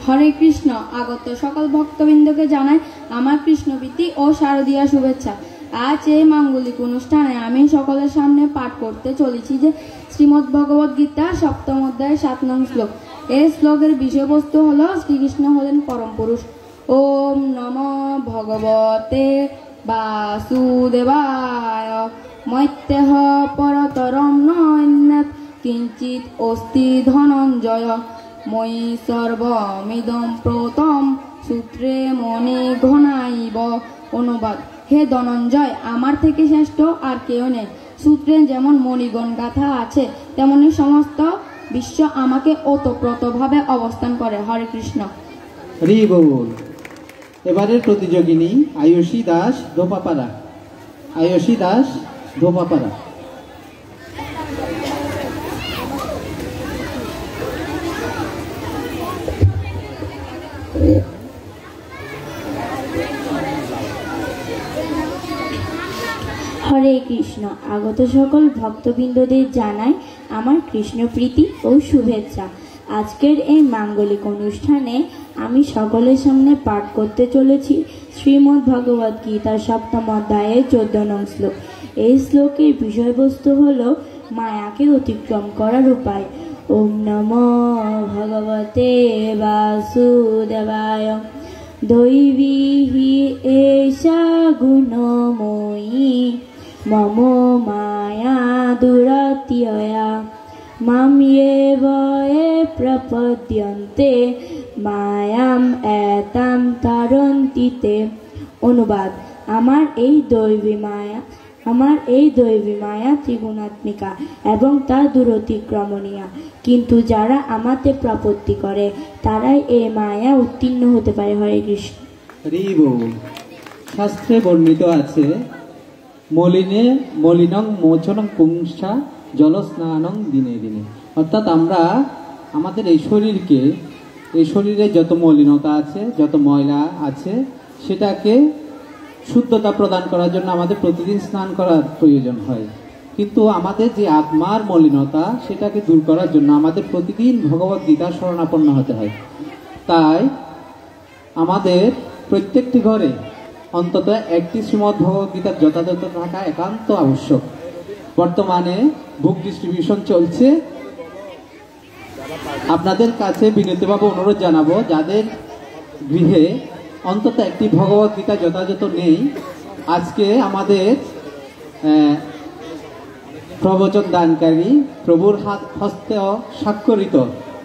হরে কৃষ্ণ। আগত সকল ভক্তবৃন্দকে জানাই আমার কৃষ্ণপ্রীতি ও শারদীয়া শুভেচ্ছা। আজ এই মাঙ্গলিক অনুষ্ঠানে আমি সকলের সামনে পাঠ করতে চলেছি যে শ্রীমদ্ ভগবদ গীতা 7ম অধ্যায় 7 নং শ্লোক। এই শ্লোকের বিষয়বস্তু হল শ্রীকৃষ্ণ হলেন পরম পুরুষ। ওম নমো ভগবতে বাসুদেবায় মৈত্যহ পরতরম নন্যৎ কিঞ্চিৎ অস্তি ধনঞ্জয় মই সর্বমিদম প্রতম সূত্রে মনে ঘনাইব। অনুবাদ: হে ধনঞ্জয়, আমার থেকে শ্রেষ্ঠ আর কেউ নেই। সূত্রে যেমন মণিগণ গাথা আছে তেমনি সমস্ত বিশ্ব আমাকে ওতপ্রোতভাবে অবস্থান করে। হরে কৃষ্ণ। হরি বল। এবারের প্রতিযোগিনী আয়ুষী দাস, ধোপাপাড়া। আয়ুষী দাস, ধোপাপাড়া। হরে কৃষ্ণ। আগত সকল ভক্তবৃন্দদের জানাই আমার কৃষ্ণ প্রীতি ও শুভেচ্ছা। আজকের এই মাঙ্গলিক অনুষ্ঠানে আমি সকলের সামনে পাঠ করতে চলেছি শ্রীমদ্ ভগবদ গীতার 7ম অধ্যায়ের 14 নং শ্লোক। এই শ্লোকের বিষয়বস্তু হল মায়াকে অতিক্রম করার উপায়। ওম নমো ভগবতে বাসুদেবায় দৈবী হি এষা গুণময়ী মম মায়া দুরত্যয়া মাম ইয়েব এ প্রপদ্যন্তে মায়াম এতাম তারন্তিতে। অনুবাদ: আমার এই দৈবী মায়া ত্রিগুণাত্মিকা এবং তা দূরতিক্রমণীয়া, কিন্তু যারা আমাতে প্রপত্তি করে তারাই এই মায়া উত্তীর্ণ হতে পারে। হরে কৃষ্ণ। হরি বল। শাস্ত্রে বর্ণিত আছে, মলিনং মোচনং পুংসা জলস্নানং দিনে দিনে। অর্থাৎ আমরা আমাদের এই শরীরে যত মলিনতা আছে, যত ময়লা আছে, সেটাকে শুদ্ধতা প্রদান করার জন্য আমাদের প্রতিদিন স্নান করার প্রয়োজন হয়। কিন্তু আমাদের যে আত্মার মলিনতা, সেটাকে দূর করার জন্য আমাদের প্রতিদিন ভগবত গীতার শরণাপন্ন হতে হয়। তাই আমাদের প্রত্যেকটি ঘরে অন্তত একটি শ্রীমদ্ ভগবত গীতার যথাযথ থাকা একান্ত আবশ্যক। বর্তমানে বুক ডিস্ট্রিবিউশন চলছে। আপনাদের কাছে বিনীতভাবে অনুরোধ জানাবো, যাদের গৃহে অন্তত একটি ভগবত গীতা যথাযথ নেই, আজকে আমাদের প্রবচন দানকারী প্রভুর হস্তে স্বাক্ষরিত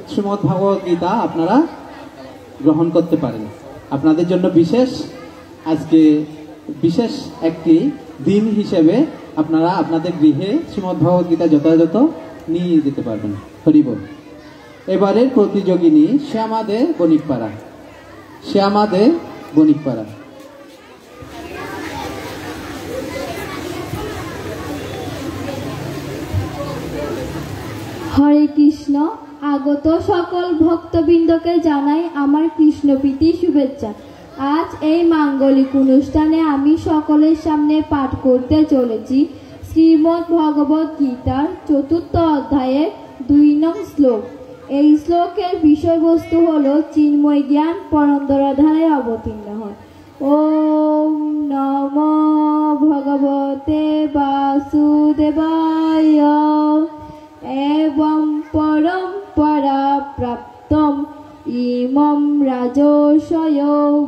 শ্রীমদ্ ভগবত গীতা আপনারা গ্রহণ করতে পারেন। আপনাদের জন্য আজকে বিশেষ একটি দিন হিসেবে আপনারা আপনাদের গৃহে শ্রীমদ্ ভগবত গীতা যথাযথ নিয়ে যেতে পারবেন। হরি বল। এবারের প্রতিযোগিনী শ্যামা দে বণিকপাড়া। হরে কৃষ্ণ। আগত সকল ভক্তবৃন্দকে জানাই আমার কৃষ্ণপ্রীতি শুভেচ্ছা। আজ এই মাঙ্গলিক অনুষ্ঠানে আমি সকলের সামনে পাঠ করতে চলেছি শ্রীমদ্ ভগবত গীতার 4th অধ্যায়ের 2 নং শ্লোক। এই শ্লোকের বিষয়বস্তু হলো চিন্ময় জ্ঞান পরন্দরাধারে অবতীর্ণ হয়। ওম নমো ভগবতে বাসুদেবায় এবং পরম্পরা প্রাপ্তম ইমম রাজর্ষয়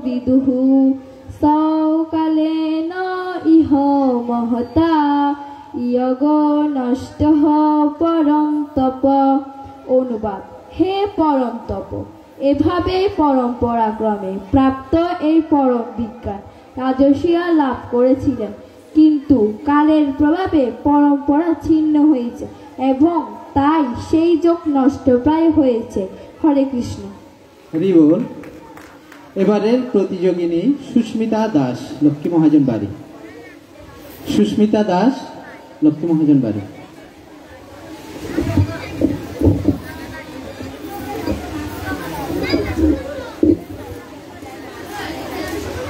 বিদুঃ সকালেন ইহ মহতা ইয়গ নষ্টঃ পরম তপ। অনুবাদ: হে পরম তপ, এভাবে পরম্পরাক্রমে প্রাপ্ত এই পরম বিজ্ঞান রাজর্ষিরা লাভ করেছিলেন, কিন্তু কালের প্রভাবে পরম্পরা ছিন্ন হয়েছে এবং তাই সেই যোগ নষ্টপ্রায় হয়েছে। হরে কৃষ্ণ। হরি বল। এবারের প্রতিযোগিনী সুস্মিতা দাস, লক্ষ্মী মহাজন বাড়ি।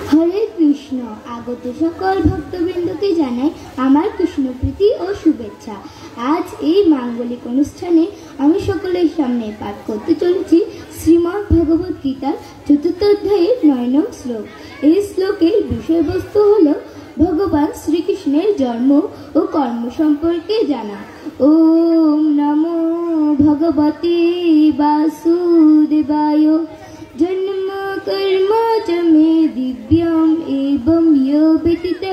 হরে কৃষ্ণ। আগত সকল ভক্তবৃন্দকে জানাই আমার কৃষ্ণপ্রীতি ও শুভেচ্ছা। আজ এই মাঙ্গলিক অনুষ্ঠানে আমি সকলের সামনে পাঠ করতে চলেছি শ্রীমদ্ ভগবত গীতার 4th অধ্যায়ের 9 নং শ্লোক। এই শ্লোকের বিষয়বস্তু হল ভগবান শ্রীকৃষ্ণের জন্ম ও কর্ম সম্পর্কে জানা। ওম নমো ভগবতে বাসুদেবায় জন্ম কর্ম চ মে দিব্যম এবং ইয় ব্যতীত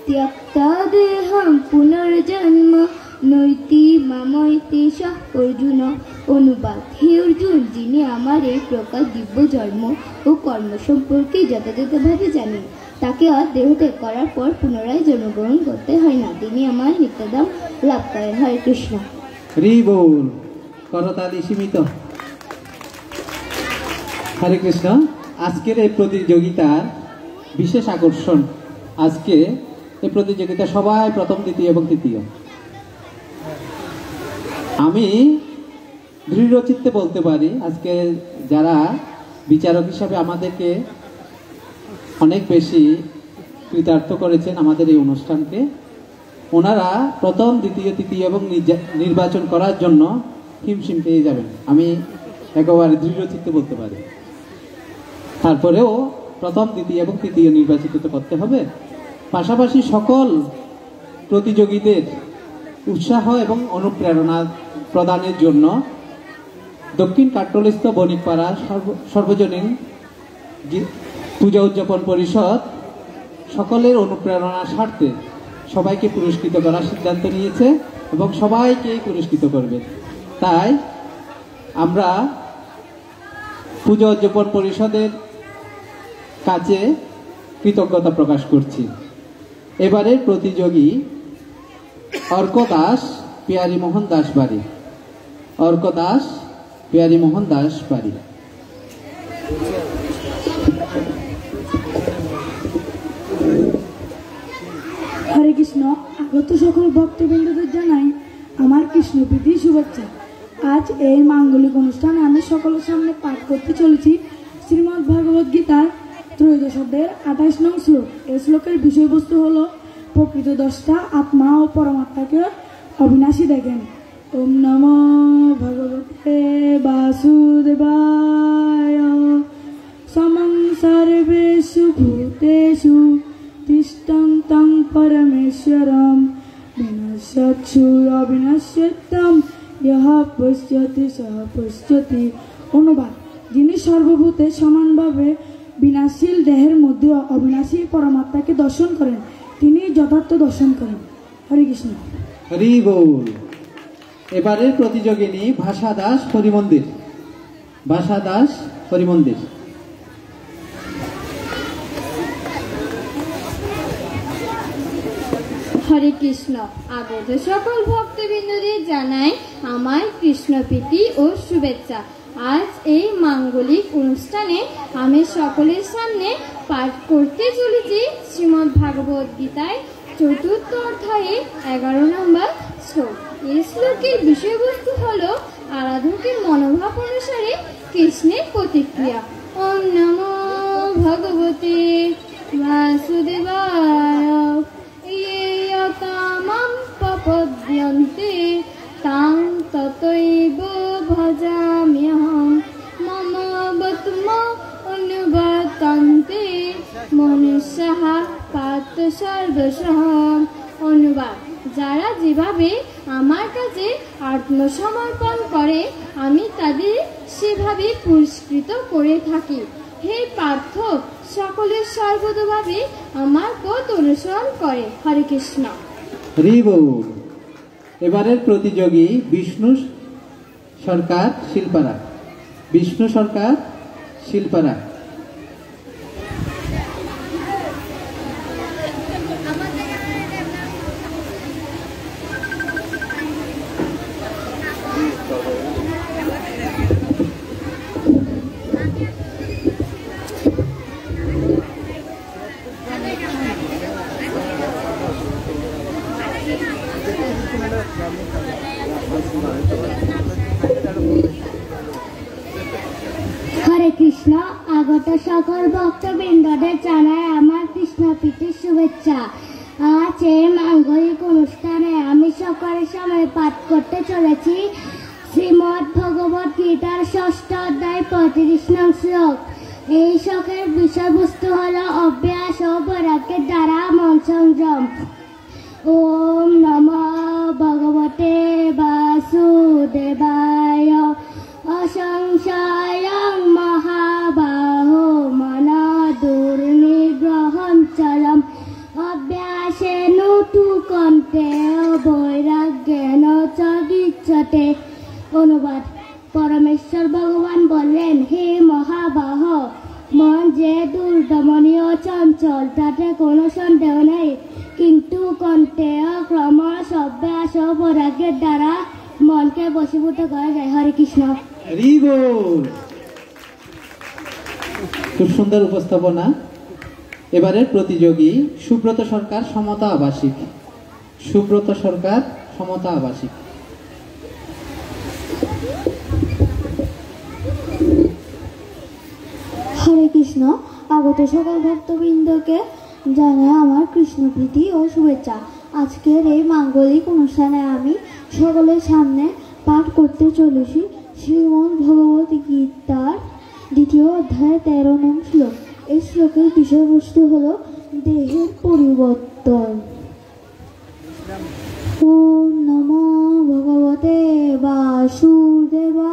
ত্যক্তা দেহম পুনর্জন্ম নৈতি মাময়তে সহ অর্জুন। অনুবাদ: হে অর্জুন, যিনি আমার এই প্রকার দিব্য জন্ম ও কর্ম সম্পর্কে যথাযথভাবে জানেন, তাকে আর দেহত্যাগ করার পর পুনরায় জন্মগ্রহণ করতে হয় না, তিনি আমার নিত্যদাম লাভ করেন। হরে কৃষ্ণ। হরি বল। করতালি সীমিত। হরে কৃষ্ণ। আজকের এই প্রতিযোগিতার বিশেষ আকর্ষণ, আজকে এই প্রতিযোগিতা সবাই প্রথম, দ্বিতীয় এবং তৃতীয়। আমি দৃঢ়চিত্তে বলতে পারি, আজকে যারা বিচারক হিসাবে আমাদেরকে অনেক বেশি কৃতার্থ করেছেন আমাদের এই অনুষ্ঠানকে, ওনারা প্রথম, দ্বিতীয়, তৃতীয় এবং নির্বাচন করার জন্য হিমশিম পেয়ে যাবেন, আমি একেবারে দৃঢ়চিত্তে বলতে পারি। তারপরেও প্রথম, দ্বিতীয় এবং তৃতীয় নির্বাচিত করতে হবে। পাশাপাশি সকল প্রতিযোগীদের উৎসাহ এবং অনুপ্রেরণা প্রদানের জন্য দক্ষিণ কাট্টলিস্থ বণিকপাড়া সর্বজনীন পূজা উদযাপন পরিষদ সকলের অনুপ্রেরণার স্বার্থে সবাইকে পুরস্কৃত করার সিদ্ধান্ত নিয়েছে। এবং সবাইকে পুরস্কৃত করবে। তাই আমরা পূজা উদযাপন পরিষদের কাছে কৃতজ্ঞতা প্রকাশ করছি। এবারের প্রতিযোগী অর্ক দাস, পিয়ারি মোহন দাস বাড়ি। অর্ক দাস, পিয়ারি মোহন দাস বাড়ি। হরে কৃষ্ণ। আগত সকল ভক্তবৃন্দদের জানাই আমার কৃষ্ণপ্রীতি শুভেচ্ছা। আজ এই মাঙ্গলিক অনুষ্ঠানে আমি সকলের সামনে পাঠ করতে চলেছি শ্রীমদ্ ভাগবত গীতার ত্রয়োদশ অধ্যায়ের 28 নং শ্লোক। এই শ্লোকের বিষয়বস্তু হলো প্রকৃত দ্রষ্টা আত্মা ও পরমাত্মাকে অবিনাশী দেখেন। ওম নমো ভগবতে বাসুদেবায়। সমং সর্বেষু ভূতেষু তিষ্ঠন্तं পরমেশ্বরম বিনশ্যৎসু অবিনশ্যতম ইহ পশ্যতি সহ পশ্যতি। অনুবাদ: যিনি সর্বভূতে সমানভাবে বিনাশশীল দেহের মধ্যে অবিনাশী পরমাত্মাকে দর্শন করেন, তিনি যথার্থ দর্শন করেন। হরে কৃষ্ণ। হরি বল। এবারের প্রতিযোগিনী ভাষা দাস, হরিমন্দির। ভাষা দাস, হরিমন্দির। হরে কৃষ্ণ। আগত সকল ভক্তবৃন্দদের জানাই আমার কৃষ্ণপ্রীতি ও শুভেচ্ছা। আজ এই মাঙ্গলিক অনুষ্ঠানে আমি সকলের সামনে পাঠ করতে চলেছি শ্রীমদ্ ভাগবত গীতায় 4th অধ্যায়ে 11 নম্বর শ্লোক। এই শ্লোকের বিষয়বস্তু হল আরাধকের মনোভাব অনুসারে কৃষ্ণের প্রতিক্রিয়া। ওম নমো ভগবতে বাসুদেবায়। কামাম প্রপদ্যন্তে তাং ততৈব ভজাম্যহং মম বত্ম অনুবর্তন্তে মনুষ্যঃ পার্থ সর্বশঃ। অনুবাদ: যারা যেভাবে আমার কাছে আত্মসমর্পণ করে আমি তাদের সেভাবে পুরস্কৃত করে থাকি। হে পার্থ, সকলের সর্বতোভাবে আমার পথ অনুসরণ করে। হরে কৃষ্ণ। হরি বল। এবারের প্রতিযোগী বিষ্ণু সরকার, শিলপাড়া। বিষ্ণু সরকার, শিলপাড়া। হরে কৃষ্ণ। আগত সকল ভক্তবৃন্দদের জানাই আমার কৃষ্ণপ্রীতির শুভেচ্ছা। আজ এই মাঙ্গলিক অনুষ্ঠানে আমি সকলের সামনে পাঠ করতে চলেছি শ্রীমদ্ ভগবত গীতার 6th অধ্যায় 35 নং শ্লোক। এই শ্লোকের বিষয়বস্তু হল অভ্যাস ও বৈরাগ্যের দ্বারা মন সংযম। ওম নমো ভগবতে বাসুদেবায়। অসংশয়ং মহাবাহো মনা দুর্নিগ্রহং চলম অভ্যাসেন তু কন্তে বৈরাগ্যেন চ গীচ্যতে। অনুবাদ: পরমেশ্বর ভগবান বললেন, হে মহাবাহ, মন যে দুর্দমনীয় চঞ্চল তাতে কোনো সন্দেহ নেই, কিন্তু কন্তেয় ক্রমশ অভ্যাস ও বৈরাগ্যের দ্বারা মনকে বশীভূত করা যায়। হরে কৃষ্ণ। হরি বল। খুব সুন্দর উপস্থাপনা। এবারের প্রতিযোগী সুব্রত সরকার, সমতা আবাসিক। সুব্রত সরকার, সমতা আবাসিক। হরে কৃষ্ণ। আগত সকল ভক্তবৃন্দকে জানাই আমার কৃষ্ণপ্রীতি ও শুভেচ্ছা। আজকের এই মাঙ্গলিক অনুষ্ঠানে আমি সকলের সামনে পাঠ করতে চলেছি শ্রীমদ্ ভগবত গীতার 2য় অধ্যায় 13 নং শ্লোক। এই শ্লোকের বিষয়বস্তু হল দেহের পরিবর্তন। ওম নমো ভগবতে বাসুদেবায়।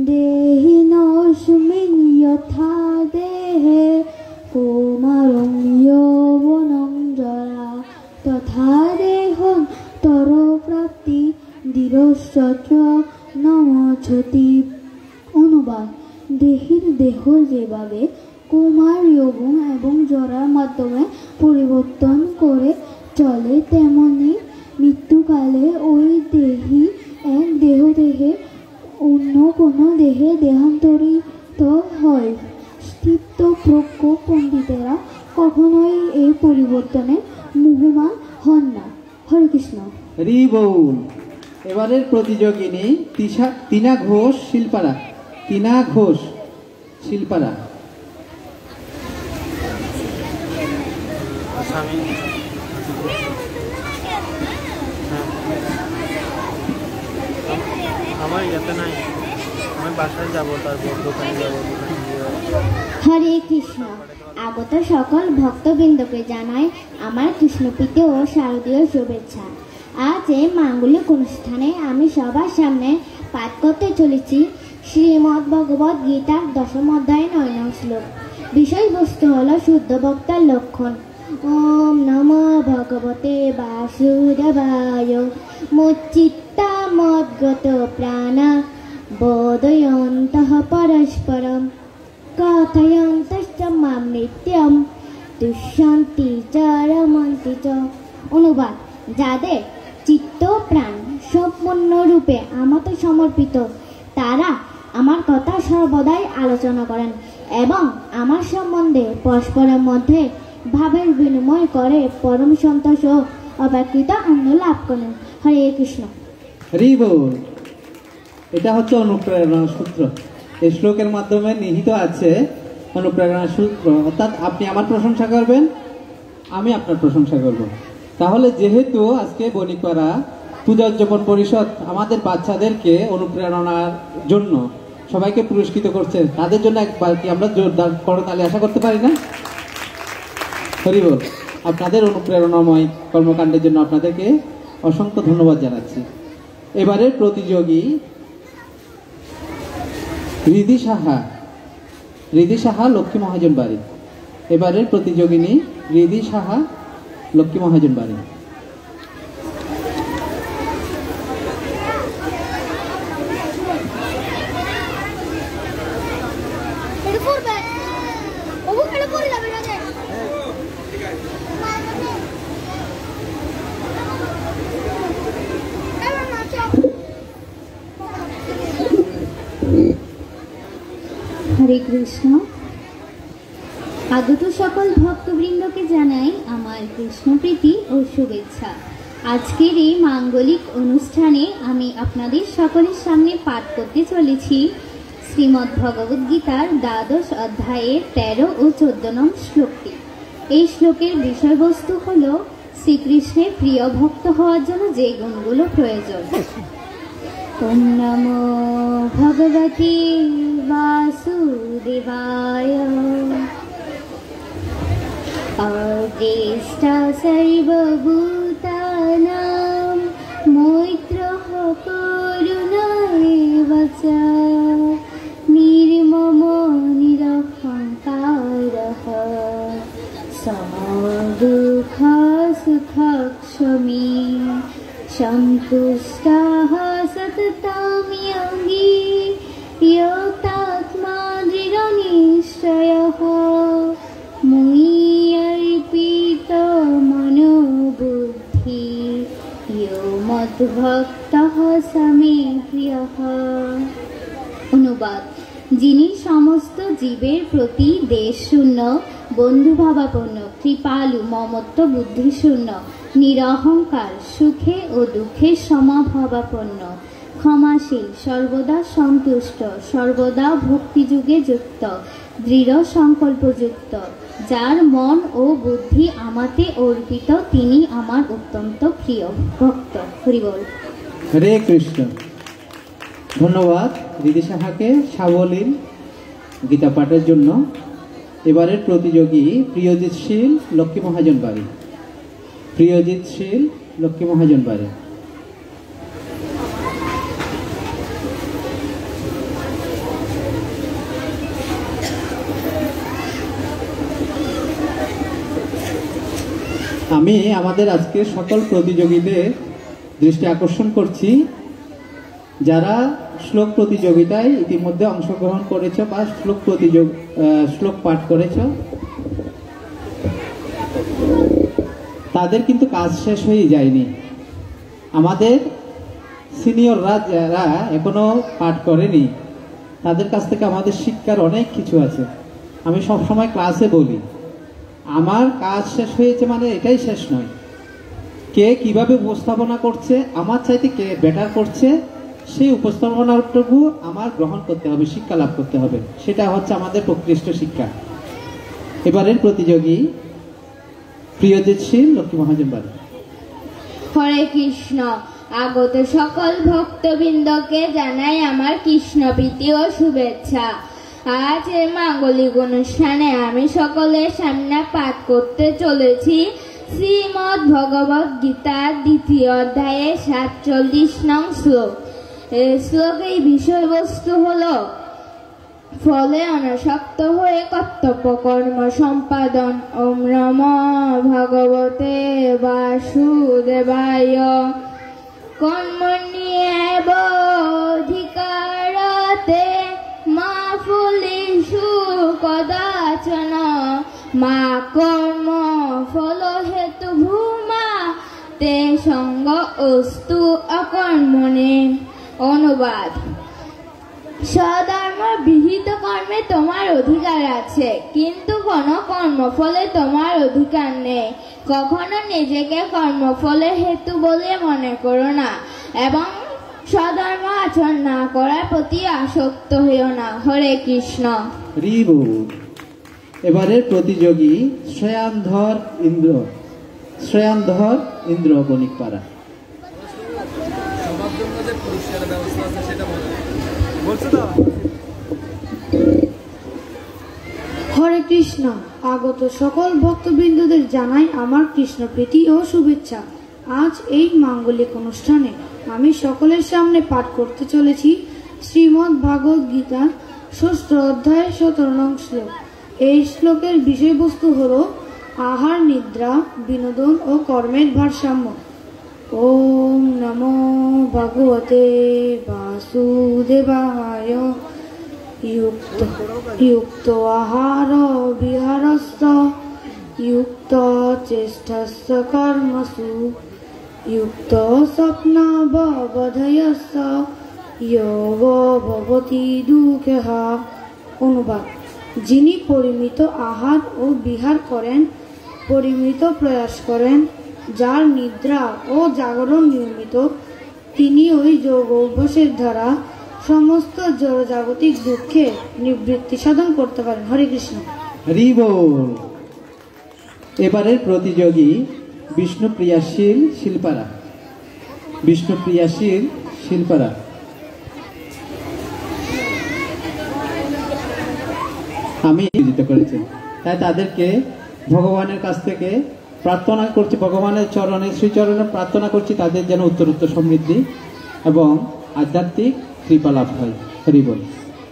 দেহিনস্মিন যথা দেহে কৌমারং যৌবনং জরা তথা দেহং দৃঢ়শ্চত্র নমছতি। অনুবাদ: দেহের দেহ যেভাবে কুমার, যৌবন এবং জরার মাধ্যমে পরিবর্তন করে চলে, তেমনি মৃত্যুকালে ওই দেহী এক দেহ থেকে অন্য কোনো দেহে দেহান্তরিত হয়। স্থিতপ্রজ্ঞ পণ্ডিতেরা কখনোই এই পরিবর্তনে মুহ্যমান হন না। হরে কৃষ্ণ। হরি বল। এবারের প্রতিযোগিনী টিনা ঘোষ, শিলপাড়া। টিনা ঘোষ, শিলপাড়া। আমার ইয়াতে নাই, আমি বাসায় যাবো, তারপর দোকানে যাবো। হরে কৃষ্ণ। আগত সকল ভক্তবৃন্দকে জানাই আমার কৃষ্ণপ্রীতি ও শারদীয় শুভেচ্ছা। আজ এই মাঙ্গলিক অনুষ্ঠানে আমি সবার সামনে পাঠ করতে চলেছি শ্রীমদ্ ভগবদ গীতার 10ম অধ্যায় 9 নং শ্লোক। বিষয়বস্তু হল শুদ্ধ ভক্তার লক্ষণ। ওম নমো ভগবতে বাসুদেবায় মচ্চিত্তা মদ্গত প্রাণা বোধয়ন্তঃ পরস্পরম কথয়ন্তশ্চ মাম নিত্যম তুষ্যন্তি চ রমন্তি চ। অনুবাদ: যাদের চিত্ত প্রাণ সম্পূর্ণরূপে আমাকে সমর্পিত, তারা আমার কথা সর্বদাই আলোচনা করেন এবং আমার সম্বন্ধে পরস্পরের মধ্যে ভাবের বিনিময় করে পরম সন্তোষ ও অপেক্ষিত আনন্দ লাভ করেন। হরে কৃষ্ণ। হরি বল। এটা হচ্ছে অনুপ্রেরণা সূত্র। এই শ্লোকের মাধ্যমে নিহিত আছে অনুপ্রেরণা সূত্র, অর্থাৎ আপনি আমার প্রশংসা করবেন, আমি আপনার প্রশংসা করব। তাহলে যেহেতু আজকে বণিকপাড়া পূজা উদযাপন পরিষদ আমাদের বাচ্চাদেরকে অনুপ্রেরণার জন্য সবাইকে পুরস্কৃত করছে, তাদের জন্য একবার কি আমরা জোরদার করতালি আশা করতে পারি না? হরি বল। আপনাদের অনুপ্রেরণাময় কর্মকাণ্ডের জন্য আপনাদেরকে অসংখ্য ধন্যবাদ জানাচ্ছি। এবারের প্রতিযোগী রিধি সাহা। রিধি সাহা, লক্ষ্মী মহাজন বাড়ি। এবারের প্রতিযোগিনী রিধি সাহা, লক্ষ্মী মহাজন বাড়ি। হরে কৃষ্ণ। আগত সকল ভক্তবৃন্দকে জানাই আমার কৃষ্ণপ্রীতি ও শুভেচ্ছা। আজকের এই মাঙ্গলিক অনুষ্ঠানে আমি আপনাদের সকলের সামনে পাঠ করতে চলেছি শ্রীমদ্ ভগবদ গীতার 12 অধ্যায়ের 13 ও 14 নং শ্লোকটি। এই শ্লোকের বিষয়বস্তু হল শ্রীকৃষ্ণের প্রিয় ভক্ত হওয়ার জন্য যে গুণগুলো প্রয়োজন। ওম নমো ভগবতে বাসুদেবায় অদ্রেষ্টা সর্বভূতানাং মৈত্রঃ করুণা এব চ নির্মমো নিরহংকারঃ সমদুঃখ সুখক্ষমী সন্তুষ্টः সততাং যোগী যতাত্মা দৃঢ়নিশ্চয়ः ময়ি অর্পিতো মনো বুদ্ধি यो মদ্ভক্তः স মে প্রিয়ः। অনুবাদ: যিনি সমস্ত জীবের প্রতি দেশশূন্য, বন্ধুভাবাপন্ন, কৃপালু, মমত্ব বুদ্ধিশূন্য, নিরহংকার, সুখে ও দুঃখে সমভাবাপন্ন, ক্ষমাশীল, সর্বদা সন্তুষ্ট, সর্বদা ভক্তিযুগে যুক্ত, দৃঢ় সংকল্পযুক্ত, যার মন ও বুদ্ধি আমাতে অর্পিত, তিনি আমার অত্যন্ত প্রিয় ভক্ত। হরি বল। হরে কৃষ্ণ। ধন্যবাদ রিধি সাহাকে সাবলীল গীতা পাঠের জন্য। এবারের প্রতিযোগী প্রিয়জিৎশীল, লক্ষ্মী মহাজন বাড়ি। প্রিয়জিৎশীল, লক্ষ্মী মহাজন বাড়ি। আমি আমাদের আজকে সকল প্রতিযোগীদের দৃষ্টি আকর্ষণ করছি যারা শ্লোক প্রতিযোগিতায় ইতিমধ্যে অংশগ্রহণ করেছ বা শ্লোক পাঠ করেছ, তাদের কিন্তু কাজ শেষ হয়ে যায়নি। আমাদের সিনিয়ররা যারা এখনো পাঠ করেনি, তাদের কাছ থেকে আমাদের শিক্ষার অনেক কিছু আছে। আমি সবসময় ক্লাসে বলি, আমার কাজ শেষ হয়েছে মানে এটাই শেষ নয়, কে কিভাবে উপস্থাপনা করছে, আমার চাইতে কে বেটার করছে, সেই উপস্থাপনাটুকু আমার গ্রহণ করতে হবে, শিক্ষা লাভ করতে হবে। সেটা হচ্ছে আমাদের প্রকৃষ্ট শিক্ষা। এবারের প্রতিযোগী প্রিয়জিৎশীল লক্ষ্মী মহাজন বাড়ি। হরে কৃষ্ণ। আগত সকল ভক্তবৃন্দকে জানাই আমার কৃষ্ণ প্রীতি ও শুভেচ্ছা। আজ এই মাঙ্গলিক অনুষ্ঠানে আমি সকলের সামনে পাঠ করতে চলেছি শ্রীমদ্ ভগবদ গীতার 2য় অধ্যায়ের 47 নং শ্লোক। এই শ্লোকের বিষয়বস্তু হলো, ফলে অনাসক্ত হয়ে কর্তব্য কর্ম সম্পাদন। ওম নমো ভগবতে বাসুদেবায়। কর্মণ্যেবাধিকারতে মা ফলেষু কদাচন মা কর্ম ফল হেতু ভূমা তে সঙ্গ অস্তু অকর্মণে। অনুবাদ: স্বধর্ম বিহিত কর্মে তোমার অধিকার আছে, কিন্তু কোনো কর্মফলে তোমার অধিকার নেই। কখনো নিজেকে কর্মফলের হেতু বলে মনে করো না এবং স্বধর্ম আচরণ না করার প্রতি আসক্ত হইও না। হরে কৃষ্ণ। এবারের প্রতিযোগী শ্রেয়ান্ধর ইন্দ্র বণিকপাড়া। সবার জন্য যে পুরস্কারের ব্যবস্থা আছে সেটা বলছো তো। হরে কৃষ্ণ। আগত সকল ভক্তবৃন্দদের জানাই আমার কৃষ্ণ প্রীতি ও শুভেচ্ছা। আজ এই মাঙ্গলিক অনুষ্ঠানে আমি সকলের সামনে পাঠ করতে চলেছি শ্রীমদ্ ভাগবত গীতার 6ষ্ঠ অধ্যায়ের 17 নং শ্লোক। এই শ্লোকের বিষয়বস্তু হল আহার, নিদ্রা, বিনোদন ও কর্মের ভারসাম্য। ওম নমো ভগবতে বাসুদেবায়। युक्त आहार विहारस्य युक्त चेष्टस्य कर्मसु युक्त स्वप्नावबोधयस्य योग भवति दुःखः। অনুবাদ: যিনি পরিমিত আহার ও বিহার করেন, পরিমিত প্রয়াস করেন, যার নিদ্রা ও জাগরণ নিয়মিত, তিনি ওই যোগ অভ্যাসের দ্বারা সমস্ত জড়জাগতিক দুঃখে নিবৃত্তি সাধন করতে পারেন। হরে কৃষ্ণ। হরি বল। এবারের প্রতিযোগী বিষ্ণুপ্রিয়াশীল শিল্পারা। আমি নিয়োজিত করেছি, তাই তাদেরকে ভগবানের কাছ থেকে প্রার্থনা করছি, ভগবানের শ্রীচরণে প্রার্থনা করছি তাদের যেন উত্তরোত্তর সমৃদ্ধি এবং আধ্যাত্মিক কৃপা লাভ হয়। হরি বল।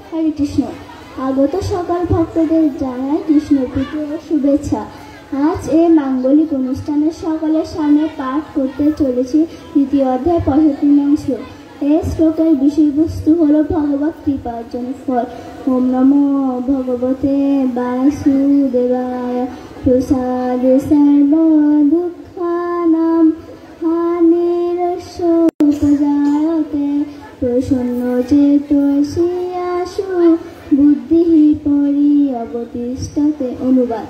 হরে কৃষ্ণ। আগত সকল ভক্তদের জানাই কৃষ্ণ প্রীতি ও শুভেচ্ছা। আজ এই মাঙ্গলিক অনুষ্ঠানে সকলের সামনে পাঠ করতে চলেছি 2য় অধ্যায় 65 নং শ্লোক। এই শ্লোকের বিষয়বস্তু হল ভগবত কৃপা অর্জনের ফল। ওম নমো ভগবতে বাসুদেবায়। প্রসাদে সর্ব দুঃখানাম হানিরস্য উপজায়তে প্রসন্ন চেতসি আশু বুদ্ধি পরিঅবতিষ্ঠতে। অনুবাদ: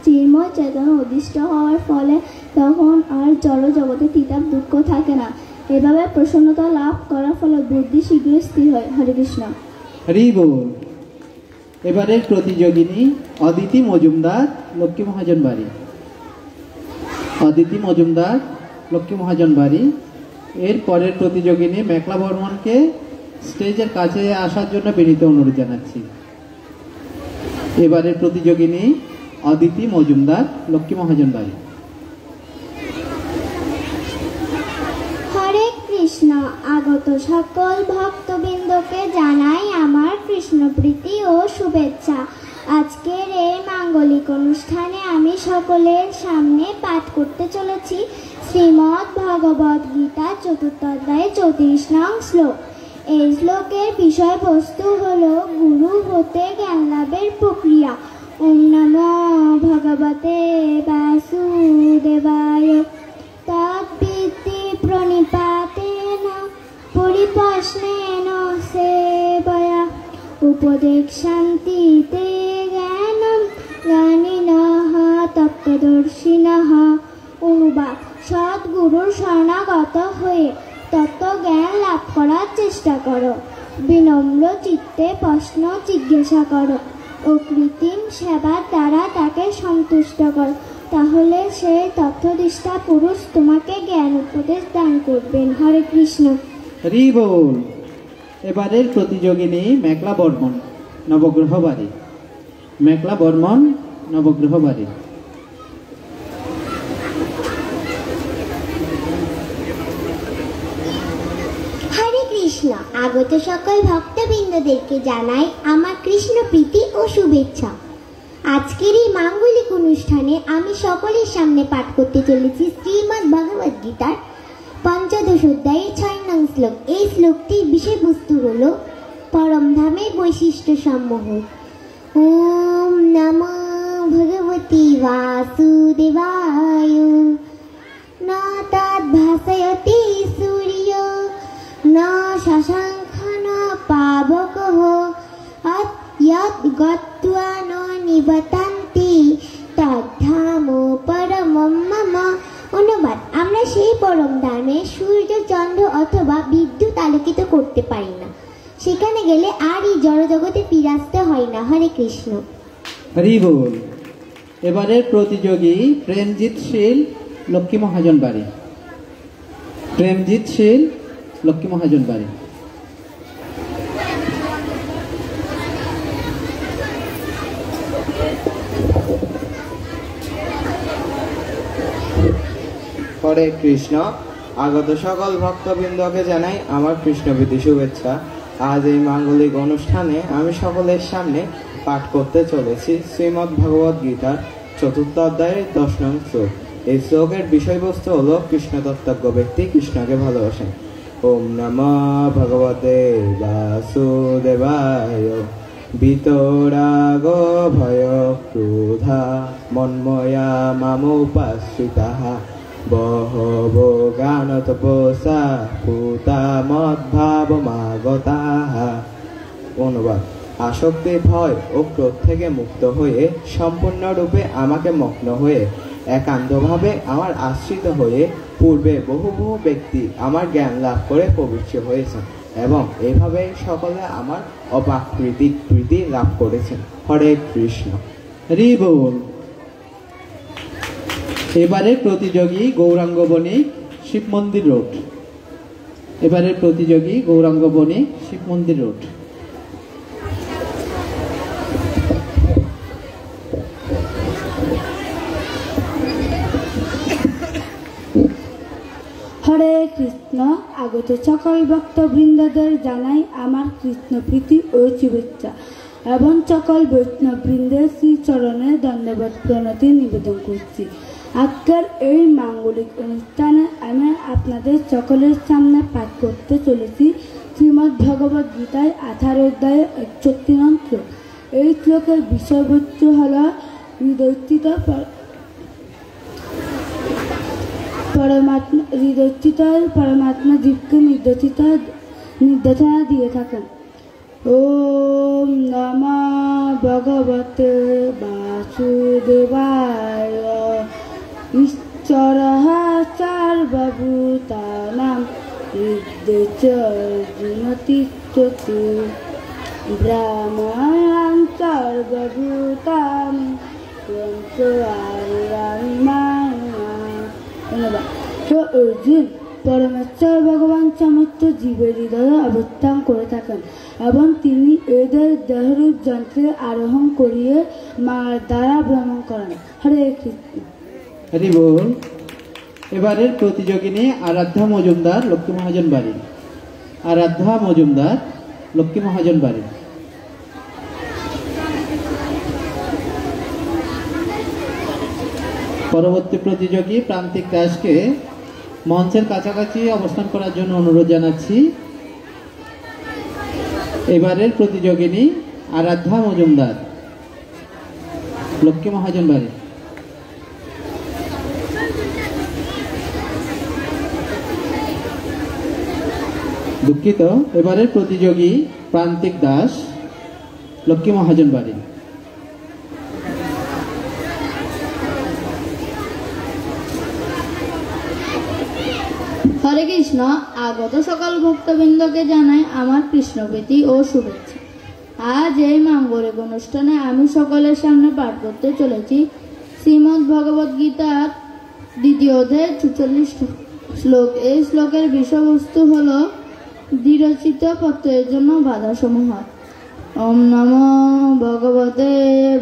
চিন্ময় চেতনা অধিষ্ঠ হওয়ার ফলে তখন আর জড় জগতে তিতাব দুঃখ থাকে না। এভাবে প্রসন্নতা লাভ করার ফলে বুদ্ধি শীঘ্রই স্থির হয়। হরে কৃষ্ণ। হরি বল। এবারের প্রতিযোগিনী অদিতি মজুমদার লক্ষ্মী মহাজন বাড়ি। এর পরের প্রতিযোগিনী মেঘলা বর্মনকে স্টেজের কাছে আসার জন্য বিনীত অনুরোধ জানাচ্ছি। এবারের প্রতিযোগিনী অদিতি মজুমদার লক্ষ্মী মহাজন বাড়ি। হরে কৃষ্ণ। আগত সকল ভক্তবৃন্দকে জানাই আমার কৃষ্ণ প্রীতি ও শুভেচ্ছা। আজকের এই মাঙ্গলিক অনুষ্ঠানে আমি সকলের সামনে পাঠ করতে চলেছি শ্রীমদ্ ভগবদ গীতা 4th অধ্যায়ে 34 নং শ্লোক। এই শ্লোকের বিষয়বস্তু হলো গুরু হতে জ্ঞান লাভের প্রক্রিয়া। ওম নমো ভগবতে বাসুদেবায় তদ্বিদ্ধি প্রণিপাতেন পরিপ্রশ্নেন সেবয়া উপদেশান্তিতে জ্ঞানম জ্ঞানিনঃ তত্ত্বদর্শিনঃ। অনুবাদ: সদ্গুরুর শরণাগত হয়ে তত্ত্বজ্ঞান লাভ করার চেষ্টা করো, বিনম্র চিত্তে প্রশ্ন জিজ্ঞাসা করো ও কৃত্রিম সেবার দ্বারা তাকে সন্তুষ্ট করো, তাহলে সেই তত্ত্বনিষ্ঠা পুরুষ তোমাকে জ্ঞান উপদেশ দান করবেন। হরে কৃষ্ণ। হরি বল। এবারের প্রতিযোগিনী মেঘলা বর্মন, নবগ্রহ বাড়ি। মেঘলা বর্মন, নবগ্রহ বাড়ি। হরে কৃষ্ণ। আগত সকল ভক্তবৃন্দদেরকে জানাই আমার কৃষ্ণ প্রীতি ও শুভেচ্ছা। আজকের এই মাঙ্গলিক অনুষ্ঠানে আমি সকলের সামনে পাঠ করতে চলেছি শ্রীমদ্ ভগবদ গীতার 15 অধ্যায়ের 6 নং শ্লোক। এই শ্লোকটির বিষয়বস্তু হল পরমধামের বৈশিষ্ট্য সমূহ। ওম নমো ভগবতে বাসুদেবায় ন তদ্ভাসয়তে সূর্য ন শশাঙ্ক ন পাবকঃ यत् गत्वा न निबतन्ति तद्धाम परमं मम। অনুবাদ: আমরা সেই পরম ধামে সূর্য, চন্দ্র অথবা বিদ্যুৎ আলোকিত করতে পারি না, সেখানে গেলে আর এই জড়জগতে ফিরে হয় না। হরে কৃষ্ণ। হরি বল। এবারের প্রতিযোগী প্রেমজিৎ শীল, লক্ষ্মী মহাজন বাড়ি। প্রেমজিৎ শীল, লক্ষ্মী মহাজন বাড়ি। হরে কৃষ্ণ। আগত সকল ভক্তবৃন্দকে জানাই আমার কৃষ্ণপ্রীতি শুভেচ্ছা। আজ এই মাঙ্গলিক অনুষ্ঠানে আমি সকলের সামনে পাঠ করতে চলেছি শ্রীমদ্ ভগবদ গীতার 4th অধ্যায়ের 10 নং শ্লোক। এই শ্লোকের বিষয়বস্তু হলো কৃষ্ণতত্ত্বজ্ঞ ব্যক্তি কৃষ্ণকে ভালোবাসেন। ওম নমো ভগবতে বাসুদেবায় বিতরাগ ভয় ক্রোধা মন্ময়া মামোপাশ্রিতাঃ বহব জ্ঞানতপসা ভূতা মদ্ভাবমাগতাঃ। অনুবাদ: আসক্তি, ভয় ও ক্রোধ থেকে মুক্ত হয়ে সম্পূর্ণরূপে আমাকে মগ্ন হয়ে একান্তভাবে আমার আশ্রিত হয়ে পূর্বে বহু বহু ব্যক্তি আমার জ্ঞান লাভ করে পবিত্র হয়েছেন এবং এইভাবে সকলে আমার অপ্রাকৃতিক প্রীতি লাভ করেছেন। হরে কৃষ্ণ। হরি বল। এবারের প্রতিযোগী গৌরাঙ্গ বণিক, শিব মন্দির রোড। এবারের প্রতিযোগী গৌরাঙ্গ বণিক, শিব মন্দির রোড। হরে কৃষ্ণ। আগত সকল ভক্তবৃন্দদের জানাই আমার কৃষ্ণ প্রীতি ও শুভেচ্ছা এবং সকল বৈষ্ণববৃন্দের শ্রীচরণে ধন্যবাদ প্রণতি নিবেদন করছি। আজকের এই মাঙ্গলিক অনুষ্ঠানে আমি আপনাদের সকলের সামনে পাঠ করতে চলেছি শ্রীমদ্ ভগবদ গীতায় 18 অধ্যায়ে 61 নং শ্লোক। এই শ্লোকের বিষয়বস্তু হল হৃদয়স্থিত পরমাত্মা জীবকে নির্দেশনা দিয়ে থাকেন। ওম নমো ভগবতে বাসুদেবায় ঈশ্বরঃ সর্বভূতানাং হৃদয়র্জুনতিষ্ঠতি ব্রহ্মাণং সর্বভূতানি অর্জুন, পরমেশ্বর ভগবান সমস্ত জীবের হৃদয়ে অবস্থান করে থাকেন এবং তিনি এদের দেহরূপ যন্ত্রে আরোহণ করিয়ে মার দ্বারা ভ্রমণ করেন। হরে কৃষ্ণ। হরি বল। এবারের প্রতিযোগিনী আরাধ্যা মজুমদার, লক্ষ্মী মহাজন বাড়ি। আরাধ্যা মজুমদার, লক্ষ্মী মহাজন বাড়ি। পরবর্তী প্রতিযোগী প্রান্তিক দাসকে মঞ্চের কাছাকাছি অবস্থান করার জন্য অনুরোধ জানাচ্ছি। এবারের প্রতিযোগিনী আরাধ্যা মজুমদার, লক্ষ্মী মহাজন বাড়ি। দুঃখিত, এবারের প্রতিযোগী প্রান্তিক দাস, লক্ষ্মী মহাজন বাড়ি। হরে কৃষ্ণ। আগত সকল ভক্তবৃন্দকে জানাই আমার কৃষ্ণপ্রীতি ও শুভেচ্ছা। আজ এই মাঙ্গলিক অনুষ্ঠানে আমি সকলের সামনে পাঠ করতে চলেছি শ্রীমদ্ ভগবদ গীতার 2য় অধ্যায়ের 46 শ্লোক। এই শ্লোকের বিষয়বস্তু হল দৃঢ়চিত্ত প্রত্যয়ের জন্য বাধাসমূহ। ওম নমো ভগবতে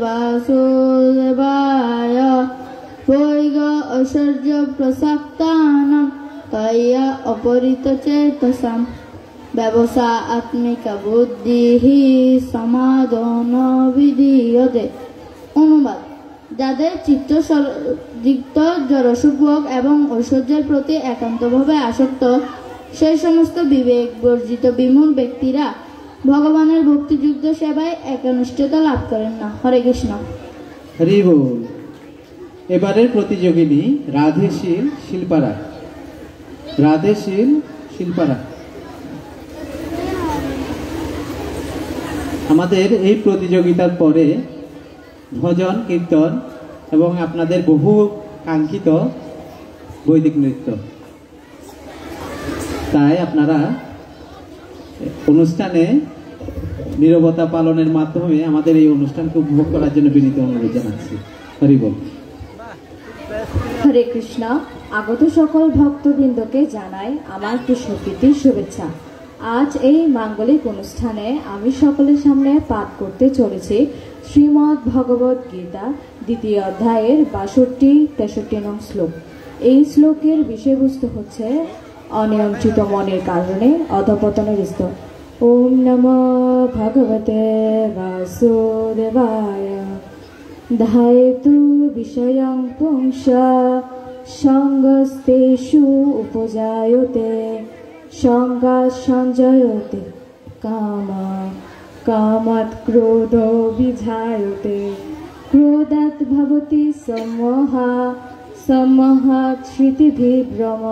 বাসুদেবায় বৈগ ঐশ্বর্য প্রসক্তানাম তয়া অপরিত চেতসাম ব্যবসা আত্মিকা বুদ্ধি সমাধান বিধীয়তে। অনুবাদ: যাদের চিত্ত জড়সুখ এবং ঐশ্বর্যের প্রতি একান্তভাবে আসক্ত, সেই সমস্ত বিবেক বর্জিত বিমূঢ় ব্যক্তিরা ভগবানের ভক্তিযুক্ত সেবায় একনিষ্ঠতা লাভ করেন না। হরে কৃষ্ণ। হরি বল। এবারের প্রতিযোগিনী রাধেশীল শিল্পারা, রাধেশীল শিল্পারা। আমাদের এই প্রতিযোগিতার পরে ভজন কীর্তন এবং আপনাদের বহু কাঙ্ক্ষিত বৈদিক নৃত্য। তাই আপনারা অনুষ্ঠানে নীরবতা পালনের মাধ্যমে আমাদের এই অনুষ্ঠানকে উপভোগ করার জন্য বিনীত অনুরোধ জানাচ্ছি। হরি বল। হরে কৃষ্ণ। আগত সকল ভক্তবৃন্দকে জানাই আমার কৃষ্ণপ্রীতির শুভেচ্ছা। আজ এই মাঙ্গলিক অনুষ্ঠানে আমি সকলের সামনে পাঠ করতে চলেছি শ্রীমদ্ ভগবদ গীতা 2য় অধ্যায়ের 62-63 নং শ্লোক। এই শ্লোকের বিষয়বস্তু হচ্ছে অনিয়ন্ত্রিত মনের কারণে অধঃপতনের স্তর। ওম নমো ভগবতে বাসুদেবায় ধায়তু বিষয়ং পুংস সঙ্গস্তেষু উপজায়তে সংজ্ঞা সঞ্জয়তে কামা কামাৎ ক্রোধ বিজায়তে ক্রোধাৎ ভবতি সমোহা সমোহাৎ স্মৃতিবিভ্রম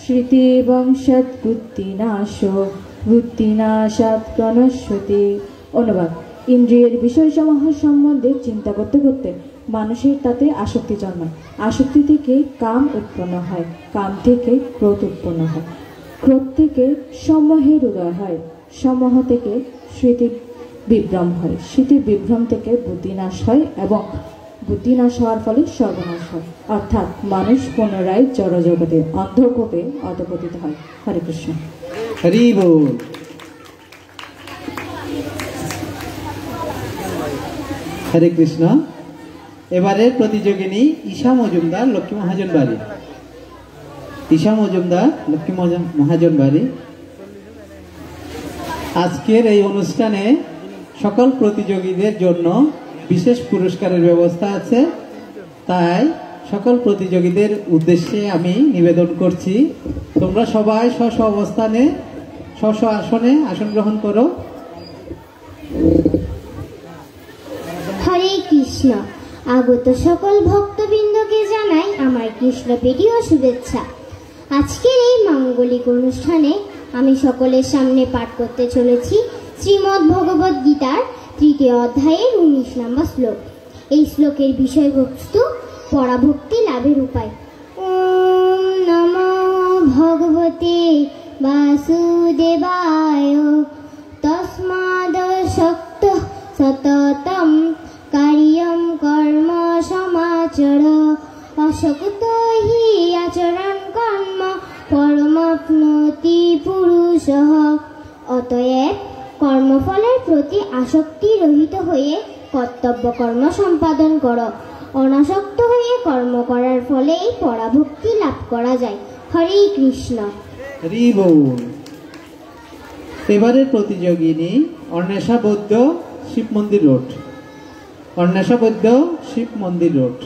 স্মৃতিবংশাৎ বুদ্ধিনাশ বুদ্ধিনাশাৎ প্রণশ্যতি। অনুবাদ: ইন্দ্রিয়ের বিষয়সমূহ সম্বন্ধে চিন্তা করতে করতে মানুষের তাতে আসক্তি জন্মায়। আসক্তি থেকে কাম উৎপন্ন হয়, কাম থেকে ক্রোধ উৎপন্ন হয়, ক্রোধ থেকে সম্মোহের উদয় হয়, সম্মোহ থেকে স্মৃতি বিভ্রম হয়, স্মৃতি বিভ্রম থেকে বুদ্ধিনাশ হয় এবং বুদ্ধিনাশ হওয়ার ফলে সর্বনাশ হয়। অর্থাৎ মানুষ পুনরায় জড়জগতে অন্ধকূপে অধঃপতিত হয়। হরে কৃষ্ণ। হরি বল। হরে কৃষ্ণ। এবারে প্রতিযোগিনী ঈশা মজুমদার, লক্ষ্মী মহাজন বাড়ি। ঈশা মজুমদার, লক্ষ্মী মহাজন বাড়ি। আজকের এই অনুষ্ঠানে সকল প্রতিযোগীদের জন্য বিশেষ পুরস্কারের ব্যবস্থা আছে। তাই সকল প্রতিযোগীদের উদ্দেশ্যে আমি নিবেদন করছি, তোমরা সবাই স্ব অবস্থানে স্ব আসনে আসন গ্রহণ করো। হরে কৃষ্ণ। আগত সকল ভক্তবৃন্দকে জানাই আমার কৃষ্ণপ্রীতি ও শুভেচ্ছা। আজকের এই মাঙ্গলিক অনুষ্ঠানে আমি সকলের সামনে পাঠ করতে চলেছি শ্রীমদ্ ভগবদ গীতার 3য় অধ্যায়ের 19 নম্বর শ্লোক। এই শ্লোকের বিষয়বস্তু পরাভক্তি লাভের উপায়। ওম নমো ভগবতে বাসুদেবায় তস্মাদসক্ত সততম কার্যং কর্ম সমাচর অসক্ত হি আচরণ কর্ম পরমাপ্নোতি পুরুষঃ। অতএব কর্মফলের প্রতি আসক্তি রহিত হয়ে কর্তব্য কর্ম সম্পাদন করো। অনাসক্ত হয়ে কর্ম করার ফলেই পরাভক্তি লাভ করা যায়। হরে কৃষ্ণ। হরি বল। এবারের প্রতিযোগিনী অন্বেষা বৌদ্ধ, শিব মন্দির রোড। অন্বেষা বৌদ্ধ, শিব মন্দির রোড।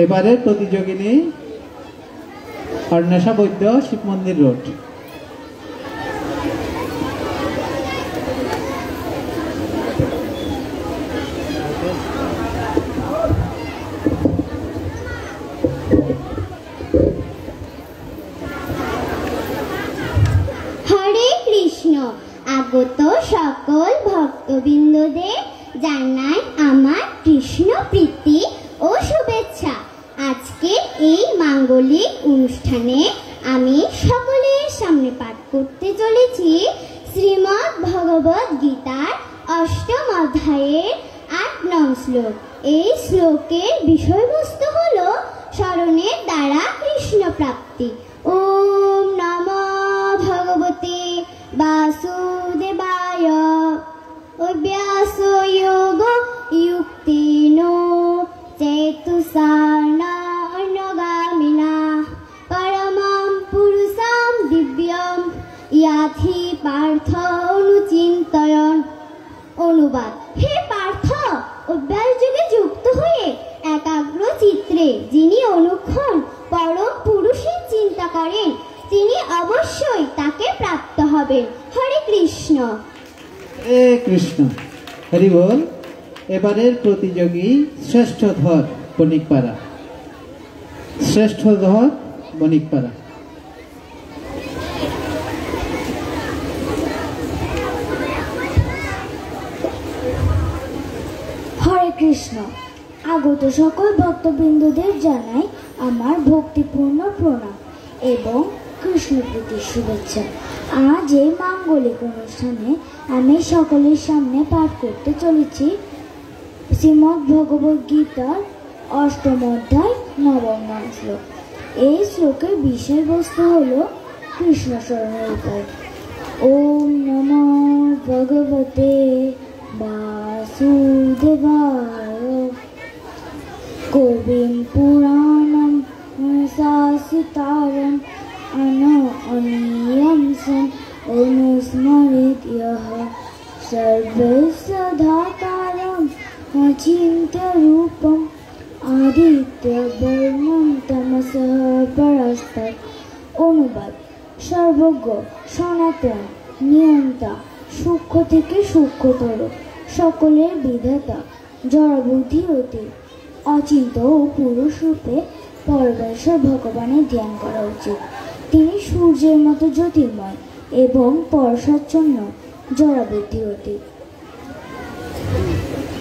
এবারের প্রতিযোগিনী অন্বেষা বৌদ্ধ, শিব মন্দির রোড। আগত সকল ভক্তবৃন্দদের জানাই আমার কৃষ্ণ প্রীতি ও শুভেচ্ছা। আজকের এই মাঙ্গলিক অনুষ্ঠানে আমি সকলের সামনে পাঠ করতে চলেছি শ্রীমদ্ ভগবদ গীতার ৮ম অধ্যায়ের ৮ নং শ্লোক। এই শ্লোকের বিষয়বস্তু হল স্মরণের দ্বারা কৃষ্ণ প্রাপ্তি। ওম নমো ভগবতে বাসুদেবায় অভ্যাস যোগ যুক্তেন চেতসা অন্যগামিনা পরমং পুরুষং দিব্যং ইয়াথি পার্থ অনুচিন্তয়ন। অনুবাদ: হে পার্থ, অভ্যাস যোগে যুক্ত হয়ে একাগ্র চিত্রে যিনি অনুক্ষণ পরম পুরুষের চিন্তা করেন তিনি অবশ্যই তাকে প্রাপ্ত হবেন। হরে কৃষ্ণ। হরে কৃষ্ণ। হরি বল। এবারের প্রতিযোগী শ্রেষ্ঠধর বণিকপাড়া। শ্রেষ্ঠধর বণিকপাড়া। হরে কৃষ্ণ। আগত সকল ভক্তবৃন্দদের জানাই আমার ভক্তিপূর্ণ প্রণাম এবং কৃষ্ণপ্রীতির শুভেচ্ছা। আজ এই মাঙ্গলিক অনুষ্ঠানে আমি সকলের সামনে পাঠ করতে চলেছি শ্রীমদ্ ভগবদ গীতার ৮ম অধ্যায় ৯ম নং শ্লোক। এই শ্লোকের বিষয়বস্তু হল কৃষ্ণ স্মরণের উপায়। ওম নমো ভগবতে বাসুদেবায় কবিম পুরাণম শাসিতারম অনিয়মসং অনুস্মরেত ইয়ঃ সর্বস্য ধাতারম অচিন্ত্য রূপম আদিত্য বর্ণম তমসঃ পরস্তৎ। অনুবাদ: সর্বজ্ঞ, সনাতন, নিয়ন্তা, সূক্ষ্ম থেকে সূক্ষ্মতর, সকলের বিধাতা, জড়বুদ্ধি হতে অচিন্ত ও পুরুষ রূপে পরমেশ্বর ভগবানের ধ্যান করা উচিত। তিনি সূর্যের মতো জ্যোতির্ময় এবং পরশাচ্ছন্ন জড়বুদ্ধি হতে।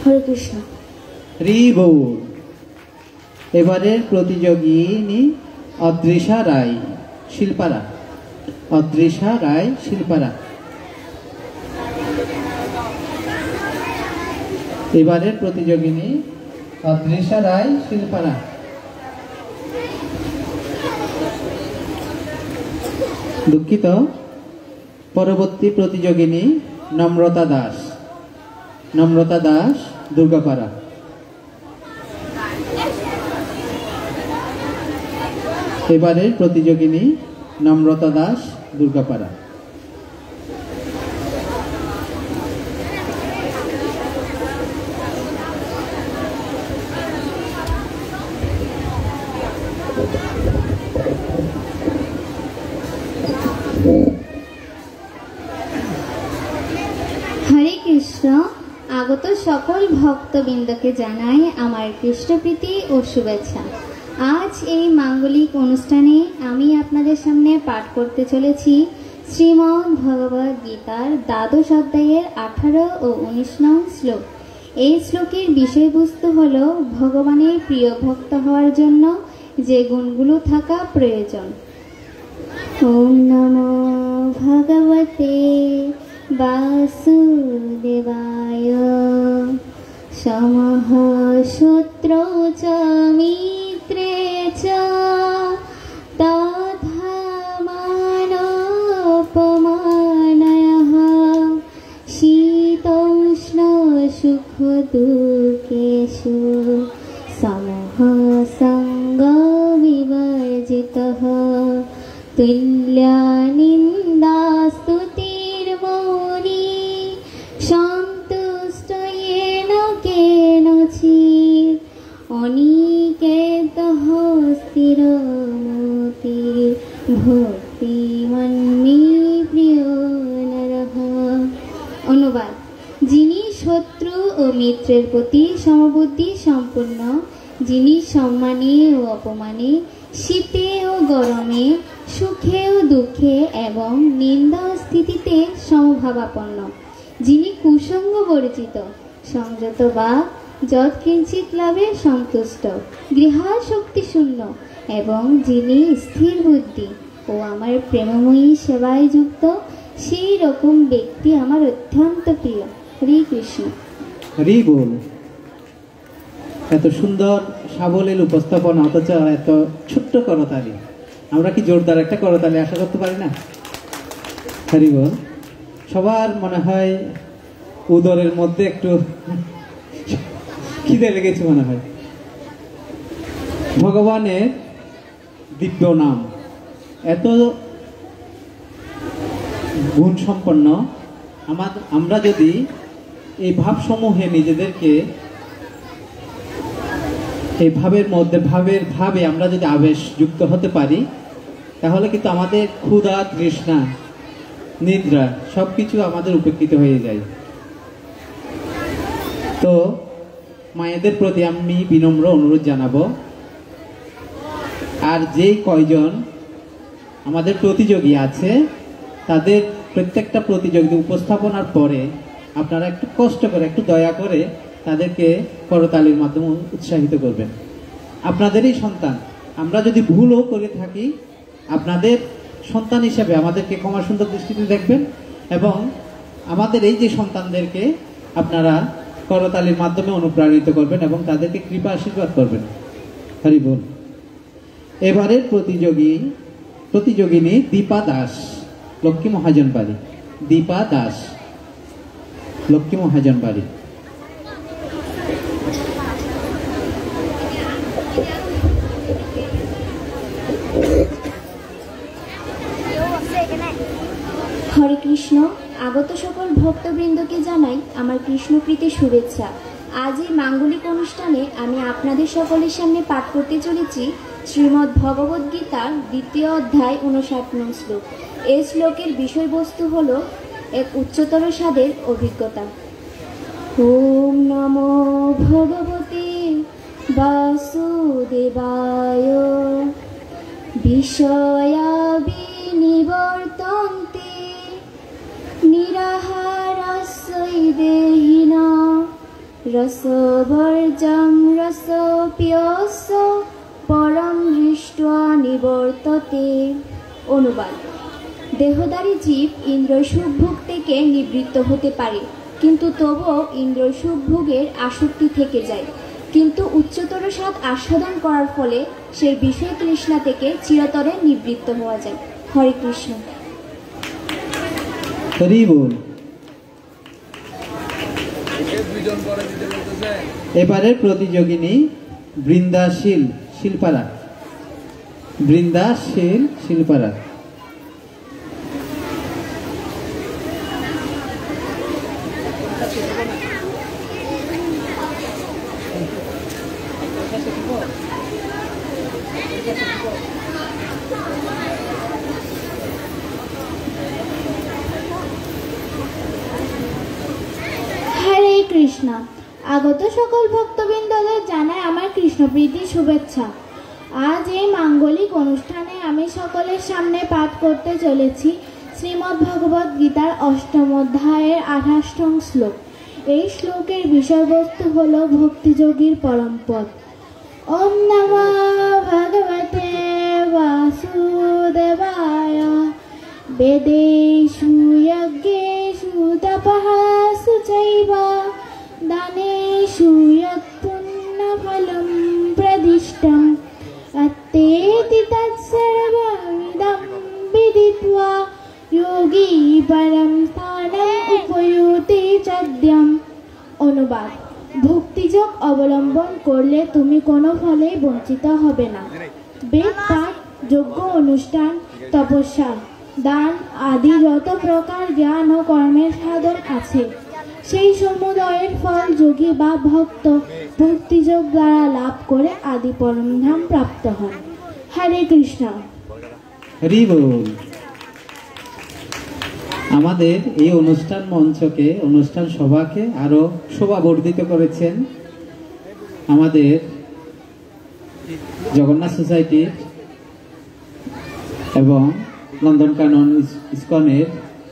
হরে কৃষ্ণ। হরি বল। এবারের প্রতিযোগিনী অদৃশা রায়, শিলপাড়া। অদৃশা রায়, শিলপাড়া। এবারের প্রতিযোগিনী অদৃশা রায়, শিলপাড়া। দুঃখিত। পরবর্তী প্রতিযোগিনী নম্রতা দাস। নম্রতা দাস, দুর্গাপাড়া। এবারের প্রতিযোগিনী নম্রতা দাস, দুর্গাপাড়া। হরে কৃষ্ণ। আগত সকল ভক্তবৃন্দকে জানাই আমার কৃষ্ণপ্রীতি ও শুভেচ্ছা। আজ এই মাঙ্গলিক অনুষ্ঠানে আমি আপনাদের সামনে পাঠ করতে চলেছি শ্রীমদ্ ভগবদ গীতার ১২শ অধ্যায়ের ১৮ ও ১৯ নং শ্লোক। এই শ্লোকের বিষয়বস্তু হল ভগবানের প্রিয় ভক্ত হওয়ার জন্য যে গুণগুলো থাকা প্রয়োজন। ওম নমো ভগবতে বাসুদেবায় সমঃ শত্রৌ চ মিত্রে চ তথা মানোপমানয়ঃ শীতোষ্ণ সুখ দুঃখেষু সমঃ সঙ্গ বিবর্জিতঃ তুল্যা নিন্দা স্তুতির্মৌনি সন্তুষ্ট येन কেনচিৎ অনিকেতঃ স্থিরমতি ভক্তিমন্মে প্রিয় নরঃ। অনুবাদ: যিনি শত্রু ও মিত্রের প্রতি সমবুদ্ধি সম্পন্ন, যিনি সম্মানে ও অপমানে, শীতে ও গরমে সুখে ও দুঃখে এবং নিন্দা ও স্থিতিতে সমভাবাপন্ন, যিনি কুসঙ্গ বর্জিত, সংযত বা যৎকিঞ্চিৎ লাভে সন্তুষ্ট, গৃহাসক্তি শূন্য এবং যিনি স্থির বুদ্ধি ও আমার প্রেমময়ী সেবায় যুক্ত, সেই রকম ব্যক্তি আমার অত্যন্ত প্রিয়। হরে কৃষ্ণ। হরি বল। এত সুন্দর সাবলীল উপস্থাপনা, অথচ এত ছোট্ট করতালি। আমরা কি জোরদার একটা করতালি আশা করতে পারি না? হরি বল। সবার মনে হয় উদরের মধ্যে একটু খিদে লেগেছে মনে হয়। ভগবানের দিব্য নাম এত গুণ সম্পন্ন, আমরা যদি এই ভাবসমূহে নিজেদেরকে, এই ভাবের মধ্যে ভাবে আমরা যদি আবেশ যুক্ত হতে পারি, তাহলে কিন্তু আমাদের ক্ষুধা, তৃষ্ণা, নিদ্রা সবকিছু আমাদের উপেক্ষিত হয়ে যায়। তো মায়েদের প্রতি আমি বিনম্র অনুরোধ জানাবো, আর যেই কয়জন আমাদের প্রতিযোগী আছে তাদের প্রত্যেকটা প্রতিযোগিতা উপস্থাপনার পরে আপনারা একটু কষ্ট করে, একটু দয়া করে তাদেরকে করতালির মাধ্যমে উৎসাহিত করবেন। আপনাদেরই সন্তান, আমরা যদি ভুলও করে থাকি আপনাদের সন্তান হিসেবে আমাদেরকে ক্ষমা সুন্দর দৃষ্টিতে দেখবেন এবং আমাদের এই যে সন্তানদেরকে আপনারা করতালির মাধ্যমে অনুপ্রাণিত করবেন এবং তাদেরকে কৃপা আশীর্বাদ করবেন। হরি বল। এবারের প্রতিযোগিনী দীপা দাস, লক্ষ্মী মহাজন বাড়ি। দীপা দাস, লক্ষ্মী মহাজন বাড়ি। হরে কৃষ্ণ। আগত সকল ভক্তবৃন্দকে জানাই আমার কৃষ্ণপ্রীতি শুভেচ্ছা। আজ এই মাঙ্গলিক অনুষ্ঠানে আমি আপনাদের সকলের সামনে পাঠ করতে চলেছি শ্রীমদ্ ভগবদ গীতার 2য় অধ্যায় 59 নং শ্লোক। এই শ্লোকের বিষয়বস্তু হল এক উচ্চতর স্বাদের অভিজ্ঞতা। ওম নমো ভগবতে বাসুদেবায় বিষয়া বিনিবর্তন্তে নিরাহারস্যৈ দেহিনা রসবর্জং রসপ্যস্য পরম দৃष्ट्वा নিবর্ততে। অনুবাদ: দেহধারী জীব ইন্দ্র সুখভোগ থেকে নিবৃত্ত হতে পারে, কিন্তু তবুও ইন্দ্র সুখভোগের আসক্তি থেকে যায়। কিন্তু উচ্চতর স্বাদ আস্বাদন করার ফলে সে বিষয় তৃষ্ণা থেকে চিরতরে নিবৃত্ত হওয়া যায়। হরে কৃষ্ণ। হরি বল। এবারের প্রতিযোগিনী বৃন্দাশীল শিল্পারা। বৃন্দাশীল শিল্পারা। হরে কৃষ্ণ। আগত সকল ভক্তবৃন্দদের জানাই আমার কৃষ্ণপ্রীতি শুভেচ্ছা। আজ এই মাঙ্গলিক অনুষ্ঠানে আমি সকলের সামনে পাঠ করতে চলেছি শ্রীমদ্ ভগবদ গীতার 8ম অধ্যায়ের 28 নং শ্লোক। এই শ্লোকের বিষয়বস্তু হল ভক্তিযোগীর পরম পদ। ওম নমো ভগবতে বাসুদেবায় বেদেষু যজ্ঞেষু তপঃসু চৈব দানেষু যৎ পুণ্যফলম প্রদিষ্টম অত্তেতি তৎসর্বমিদং বিদিত্বা যোগী পরম স্থানম উপয়ুতে চদ্যম। অনুবাদ: ভক্তিযোগ অবলম্বন করলে তুমি কোনো ফলেই বঞ্চিত হবে না। বেদ পাঠ, যজ্ঞ অনুষ্ঠান, তপস্যা, দান আদি যত প্রকার জ্ঞান ও কর্মের সাধন আছে, সেই সমুদয়ের ফল যোগী বা ভক্ত ভক্তিযোগ দ্বারা লাভ করে আদি পরমধাম প্রাপ্ত হন। হরে কৃষ্ণ। হরি বল। আমাদের এই অনুষ্ঠান মঞ্চকে, অনুষ্ঠান সভাকে আরো শোভাবর্ধিত করেছেন আমাদের জগন্নাথ সোসাইটির এবং লন্ডন কানন ইসকনের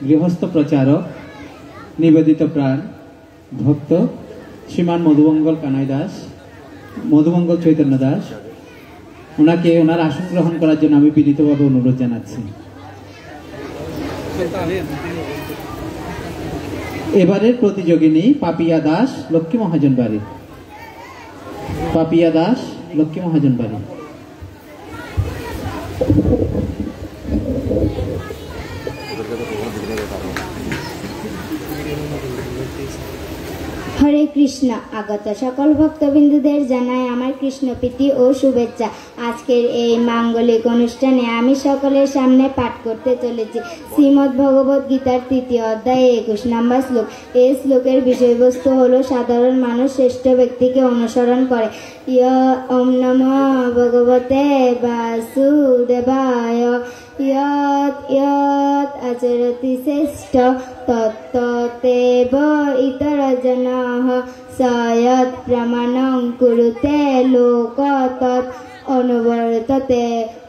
গৃহস্থ প্রচারক নিবেদিত প্রাণ ভক্ত শ্রীমান মধুমঙ্গল কানাই দাস, মধুমঙ্গল চৈতন্য দাস, ওনাকে ওনার আসন গ্রহণ করার জন্য আমি বিনীতভাবে অনুরোধ জানাচ্ছি। এবারের প্রতিযোগিনী পাপিয়া দাস, লক্ষ্মী মহাজন বাড়ি। পাপিয়া দাস, লক্ষ্মী মহাজন বাড়ি। হরে কৃষ্ণ। আগত সকল ভক্তবিন্দুদের জানাই আমার কৃষ্ণপ্রীতি ও শুভেচ্ছা। আজকের এই মাঙ্গলিক অনুষ্ঠানে আমি সকলের সামনে পাঠ করতে চলেছি শ্রীমদ্ ভগবত গীতার 3য় অধ্যায়ে 21 নম্বর শ্লোক। এই শ্লোকের বিষয়বস্তু হলো সাধারণ মানুষ শ্রেষ্ঠ ব্যক্তিকে অনুসরণ করে। ওম নমো ভগবতে বাসুদেবায়। यत् यत् आचरति श्रेष्ठ तत्तदेव इतरजनाः स यत् प्रमाणं कुरुते लोक तत् অনুবর্ততে।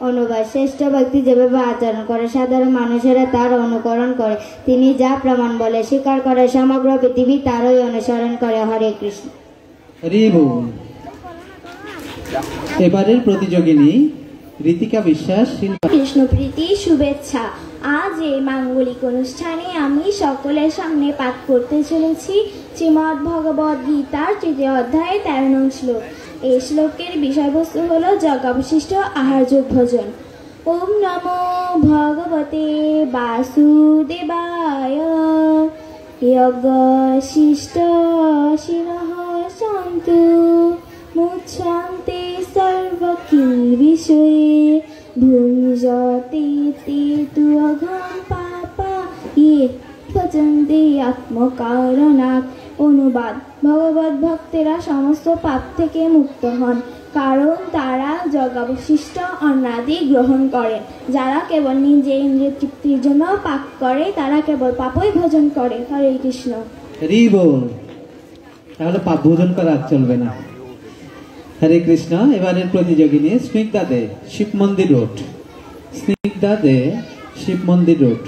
অনুবাদ: শ্রেষ্ঠ ব্যক্তি যেভাবে আচরণ করে সাধারণ মানুষেরা তার অনুকরণ করে। তিনি যা প্রমাণ বলে স্বীকার করে সমগ্র পৃথিবী তারই অনুসরণ করে। হরে কৃষ্ণ। হরি বল। এবারের প্রতিযোগিনী ঋতিকা বিশ্বাস। কৃষ্ণপ্রীতি শুভেচ্ছা। আজ এই মাঙ্গলিক অনুষ্ঠানে আমি সকলের সামনে পাঠ করতে চলেছি শ্রীমদ্ ভগবদ গীতার 3য় অধ্যায়ে 13 নং শ্লোক। এই শ্লোকের বিষয়বস্তু হলো যজ্ঞাবশিষ্ট আহারযোগ ভোজন। ওম নমো ভগবতে বাসুদেবায়। যজ্ঞশিষ্ট শিনঃ সন্তু মুচ্ছন্তে সর্বকিল বিষয়ে ভুঞ্জতে তে দুঃখম পাপা ইয়ে ভজন্তে আত্মকারণাৎ। অনুবাদ: ভগবত ভক্তেরা সমস্ত পাপ থেকে মুক্ত হন কারণ তারা যজ্ঞাবশিষ্ট অন্নাদি গ্রহণ করেন। যারা কেবল নিজে ইন্দ্রিয় তৃপ্তির জন্য পাপ করে তারা কেবল পাপই ভোজন করে। হরে কৃষ্ণ। হরি বল। তাহলে পাপ ভোজন করা চলবে না। হরে কৃষ্ণ। এবারের প্রতিযোগিনী স্নিগ্ধা দে, শিব মন্দির রোড। স্নিগ্ধা দে, শিব মন্দির রোড।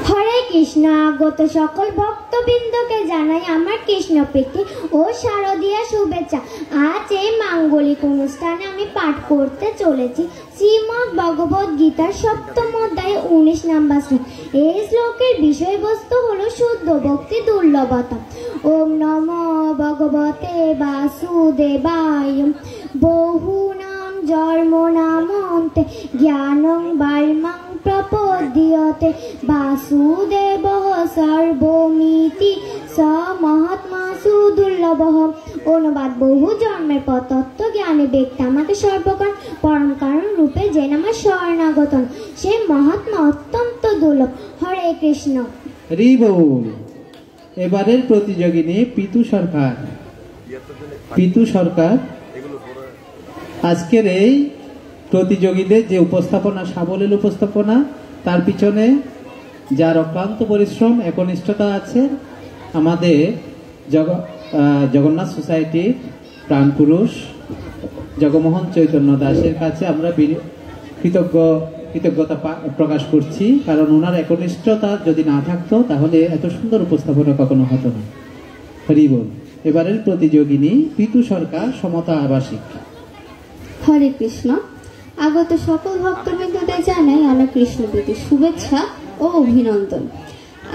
হরে কৃষ্ণ। আগত সকল ভক্তবৃন্দকে জানাই আমার কৃষ্ণপ্রীতি ও শারদীয় শুভেচ্ছা। আজ এই মাঙ্গলিক অনুষ্ঠানে আমি পাঠ করতে চলেছি শ্রীমদ্ ভগবদ গীতার 7ম অধ্যায়ে 19 নম্বর শ্লোক। এই শ্লোকের বিষয়বস্তু হলো শুদ্ধ ভক্তি দুর্লভতা। ওম নমো ভগবতে বাসুদেবায়। বহুনাম জন্মনামন্তে জ্ঞানং বাল্মং প্রপদ্যতে বাসুদেবঃ সর্বমিতি স মহাত্মা সুদুর্লভঃ। অনুবাদ: বহু জন্মের পর তত্ত্ব জ্ঞানী ব্যক্তি আমাকে সর্বকাল পরম কারণ রূপে যে আমার শরণাগত সে মহাত্মা অত্যন্ত দুর্লভ। হরে কৃষ্ণ। হরি বল। এবারের প্রতিযোগিনী পিতু সরকার। পিতু সরকার। আজকের এই প্রতিযোগীদের যে উপস্থাপনা, সাবলীল উপস্থাপনা, তার পিছনে যার অক্লান্ত পরিশ্রম একনিষ্ঠতা আছে আমাদের জগন্নাথ সোসাইটির প্রাণপুরুষ জগমোহন চৈতন্য দাসের কাছে আমরা কৃতজ্ঞতা প্রকাশ করছি। কারণ ওনার একনিষ্ঠতা যদি না থাকতো তাহলে এত সুন্দর উপস্থাপনা কখনো হতো না। হরি বল। এবারের প্রতিযোগিনী পিতু সরকার, সমতা আবাসিক। হরে কৃষ্ণ। আগত সকল ভক্তবৃন্দদের জানাই আমার কৃষ্ণপ্রীতি শুভেচ্ছা ও অভিনন্দন।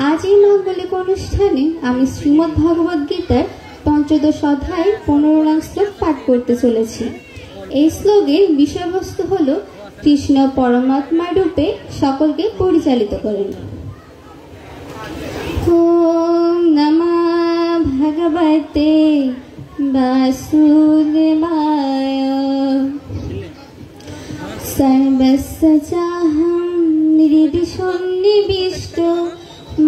আজ এই মাঙ্গলিক অনুষ্ঠানে আমি শ্রীমদ্ ভগবদ গীতার 15th অধ্যায়ের 15 নং শ্লোক পাঠ করতে চলেছি। এই শ্লোকের বিষয়বস্তু হল কৃষ্ণ পরমাত্মা রূপে সকলকে পরিচালিত করেন। ওম নমঃ ভগবতে বাসুদেবায়। সর্বস্য চাহং হৃদি সন্নিবিষ্ট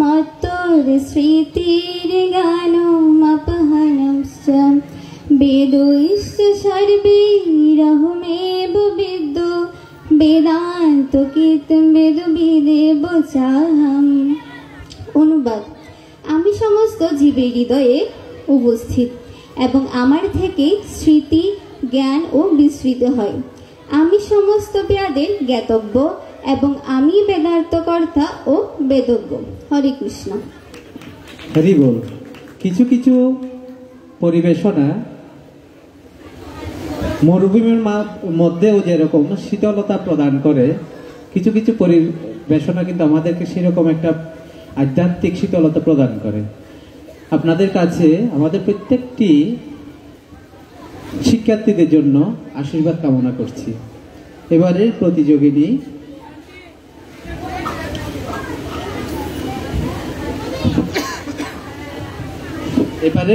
মত্তর স্মৃতির গানমপহনশ্চ বেদৈশ্চ সর্বৈরহমেব বিদ্যো বেদান্ত কীর্তন বেদ বিদেব চাহম। অনুবাদ: অনুবাদ। আমি সমস্ত জীবের হৃদয়ে উপস্থিত এবং আমার থেকে স্মৃতি, জ্ঞান ও বিস্তৃত হয়। আমি সমস্ত বেদের জ্ঞাতব্য এবং আমি বেদার্থকর্তা ও বেদজ্ঞ। হরে কৃষ্ণ। হরি বল। কিছু কিছু পরিবেশনা মরুভূমির মধ্যেও যেরকম শীতলতা প্রদান করে, কিছু কিছু পরিবেশনা কিন্তু আমাদেরকে সেরকম একটা আধ্যাত্মিক শীতলতা প্রদান করে। আপনাদের কাছে আমাদের প্রত্যেকটি শিক্ষার্থীদের জন্য আশীর্বাদ কামনা করছি। এবারের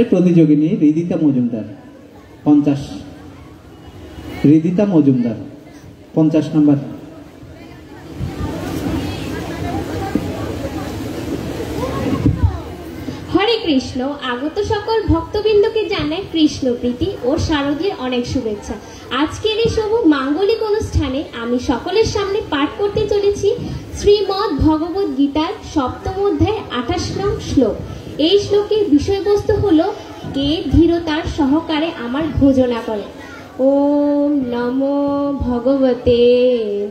প্রতিযোগিনী রিদিতা মজুমদার 50 নম্বর। হরে কৃষ্ণ। আগত সকল ভক্তবৃন্দকে জানাই কৃষ্ণ প্রীতি ও শারদীর অনেক শুভেচ্ছা। আজকের এই শুভ মাঙ্গলিক অনুষ্ঠানে আমি সকলের সামনে পাঠ করতে চলেছি শ্রীমদ্ ভগবদ গীতার 7ম অধ্যায় 28 নং শ্লোক। এই শ্লোকের বিষয়বস্তু হলো, কে ধীরতার সহকারে আমার ভোজনা করে। ওম নমো ভগবতে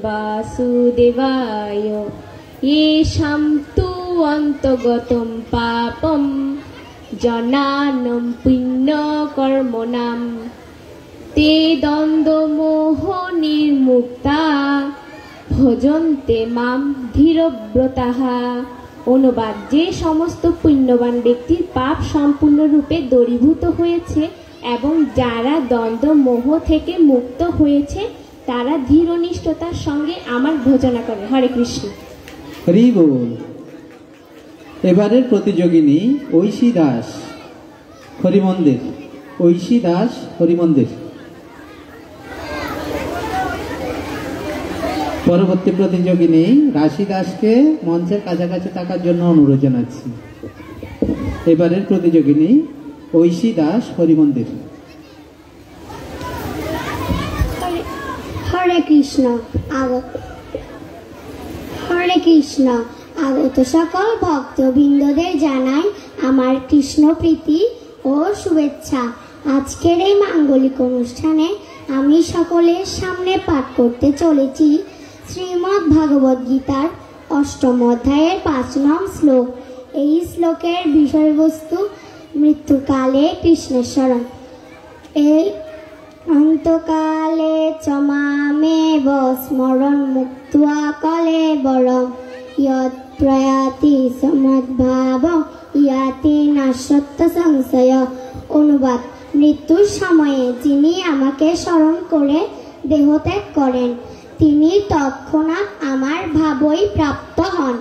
বাসুদেবায় येषां तु অন্তগতম পাপম জনানম পুণ্যকর্মণাম তে দ্বন্দ্বমোহ নির্মুক্তা ভজন্তে মাম ধীরব্রতাহা। অনুবাদ: যে সমস্ত পুণ্যবান ব্যক্তির পাপ সম্পূর্ণরূপে দূরীভূত হয়েছে এবং যারা দ্বন্দ্ব মোহ থেকে মুক্ত হয়েছে তারা ধীরনিষ্ঠতার সঙ্গে আমার ভজনা করে। হরে কৃষ্ণ। হরি বল। এবারের প্রতিযোগিনী ঐশী দাস হরিমন্দির। পরবর্তী প্রতিযোগিনী রাশি দাসকে মঞ্চের কাছাকাছি থাকার জন্য অনুরোধ জানাচ্ছি। এবারের প্রতিযোগিনী ঐশী দাস হরিমন্দির। হরে কৃষ্ণ। হরে কৃষ্ণ। আগত সকল ভক্তবৃন্দদের জানাই আমার কৃষ্ণ প্রীতি ও শুভেচ্ছা। আজকের এই মাঙ্গলিক অনুষ্ঠানে আমি সকলের সামনে পাঠ করতে চলেছি শ্রীমদ্ ভগবদ গীতার 8ম অধ্যায়ের 5 নং শ্লোক। এই শ্লোকের বিষয়বস্তু মৃত্যুকালে কৃষ্ণের স্মরণ। এই অন্তকালে চমামেব স্মরণ মুক্ত্বা কলেবরম ইয়ৎ প্রয়াতি সমদ্ভাবং ইয়াতি নাশত্ব সংশয়। অনুবাদ: মৃত্যুর সময়ে যিনি আমাকে স্মরণ করে দেহত্যাগ করেন তিনি তৎক্ষণাৎ আমার ভাবই প্রাপ্ত হন,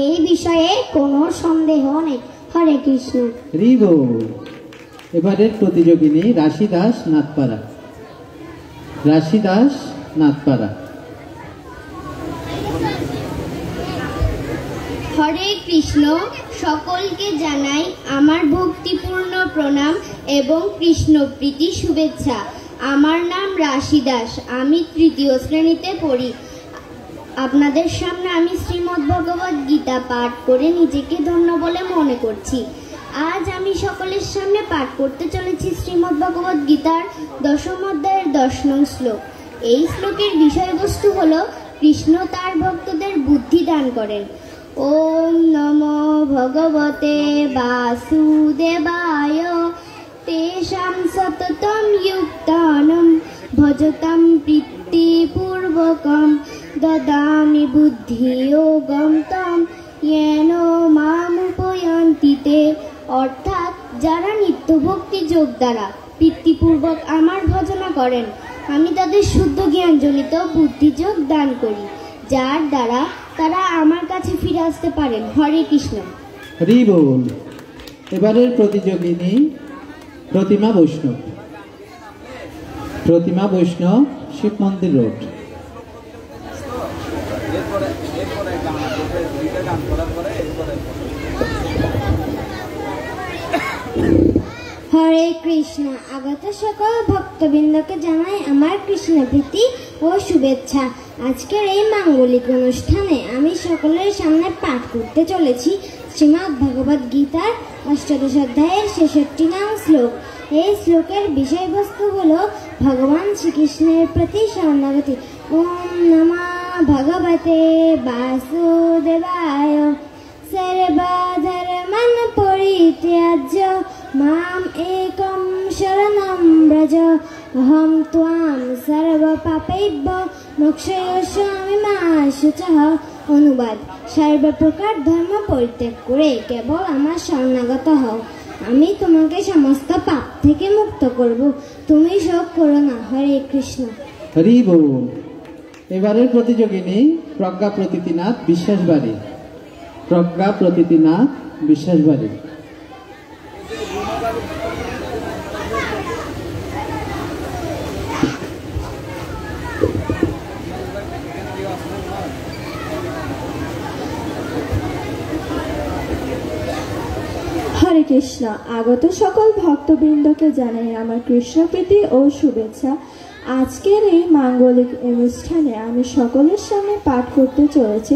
এই বিষয়ে কোনো সন্দেহ নেই। হরে কৃষ্ণ। এবারের প্রতিযোগিনী রাশি দাস নাথপাড়া। হরে কৃষ্ণ। সকলকে জানাই আমার ভক্তিপূর্ণ প্রণাম এবং কৃষ্ণ প্রীতি শুভেচ্ছা। আমার নাম রাশি দাস, আমি 3য় শ্রেণীতে পড়ি। আপনাদের সামনে আমি শ্রীমদ্ ভগবদ গীতা পাঠ করে নিজেকে ধন্য বলে মনে করছি। আজ আমি সকলের সামনে পাঠ করতে চলেছি শ্রীমদ্ ভগবদ গীতার 10ম অধ্যায়ের 10 নং শ্লোক। এই শ্লোকের বিষয়বস্তু হলো, কৃষ্ণ তার ভক্তদের বুদ্ধি দান করেন। ওম নমো ভগবতে বাসুদেবায় তেষাং সততম যুক্তানাম ভজতাম প্রীতিপূর্বকম দদামি বুদ্ধিযোগম তম येन মামুপয়ান্তি তে। অর্থাৎ যারা নিত্য ভক্তি যোগ দ্বারা প্রীতিপূর্বক আমার ভজনা করেন আমি তাদের শুদ্ধ জ্ঞানজনিত বুদ্ধিযোগ দান করি, যার দ্বারা তারা আমার কাছে ফিরে আসতে পারেন। হরে কৃষ্ণ। হরি বল। এবারের প্রতিযোগিনী প্রতিমা বৈষ্ণব শিব মন্দির রোড। হরে কৃষ্ণ। আগত সকল ভক্তবৃন্দকে জানাই আমার কৃষ্ণ প্রীতি ও শুভেচ্ছা। আজকের এই মাঙ্গলিক অনুষ্ঠানে আমি সকলের সামনে পাঠ করতে চলেছি শ্রীমদ্ ভগবদ গীতার ৮দশ অধ্যায়ের ৬৬ নং শ্লোক। এই শ্লোকের বিষয়বস্তু হলো ভগবান শ্রীকৃষ্ণের প্রতি শরণাগতি। ওম নমঃ ভগবতে বাসুদেবায় সর্বধর্মান পরিত্যাজ্য মাম একম শরণং ব্রজ অহম ত্বাং সর্বপাপেভ্যো মোক্ষয়িষ্যামি মা শুচঃ। অনুবাদ: সর্বপ্রকার ধর্ম পরিত্যাগ করে কেবল আমার শরণাগত হও, আমি তোমাকে সমস্ত পাপ থেকে মুক্ত করব। তুমি শোক করো না। হরে কৃষ্ণ। হরি বল। এবারের প্রতিযোগিনী প্রজ্ঞা প্রতীতিনাথ বিশ্বাসবাড়ি। প্রজ্ঞা প্রতীতিনাথ বিশ্বাসবাড়ি। হরে কৃষ্ণ। আগত সকল ভক্তবৃন্দকে জানাই আমার কৃষ্ণপ্রীতি ও শুভেচ্ছা। আজকের এই মাঙ্গলিক অনুষ্ঠানে আমি সকলের সামনে পাঠ করতে চলেছি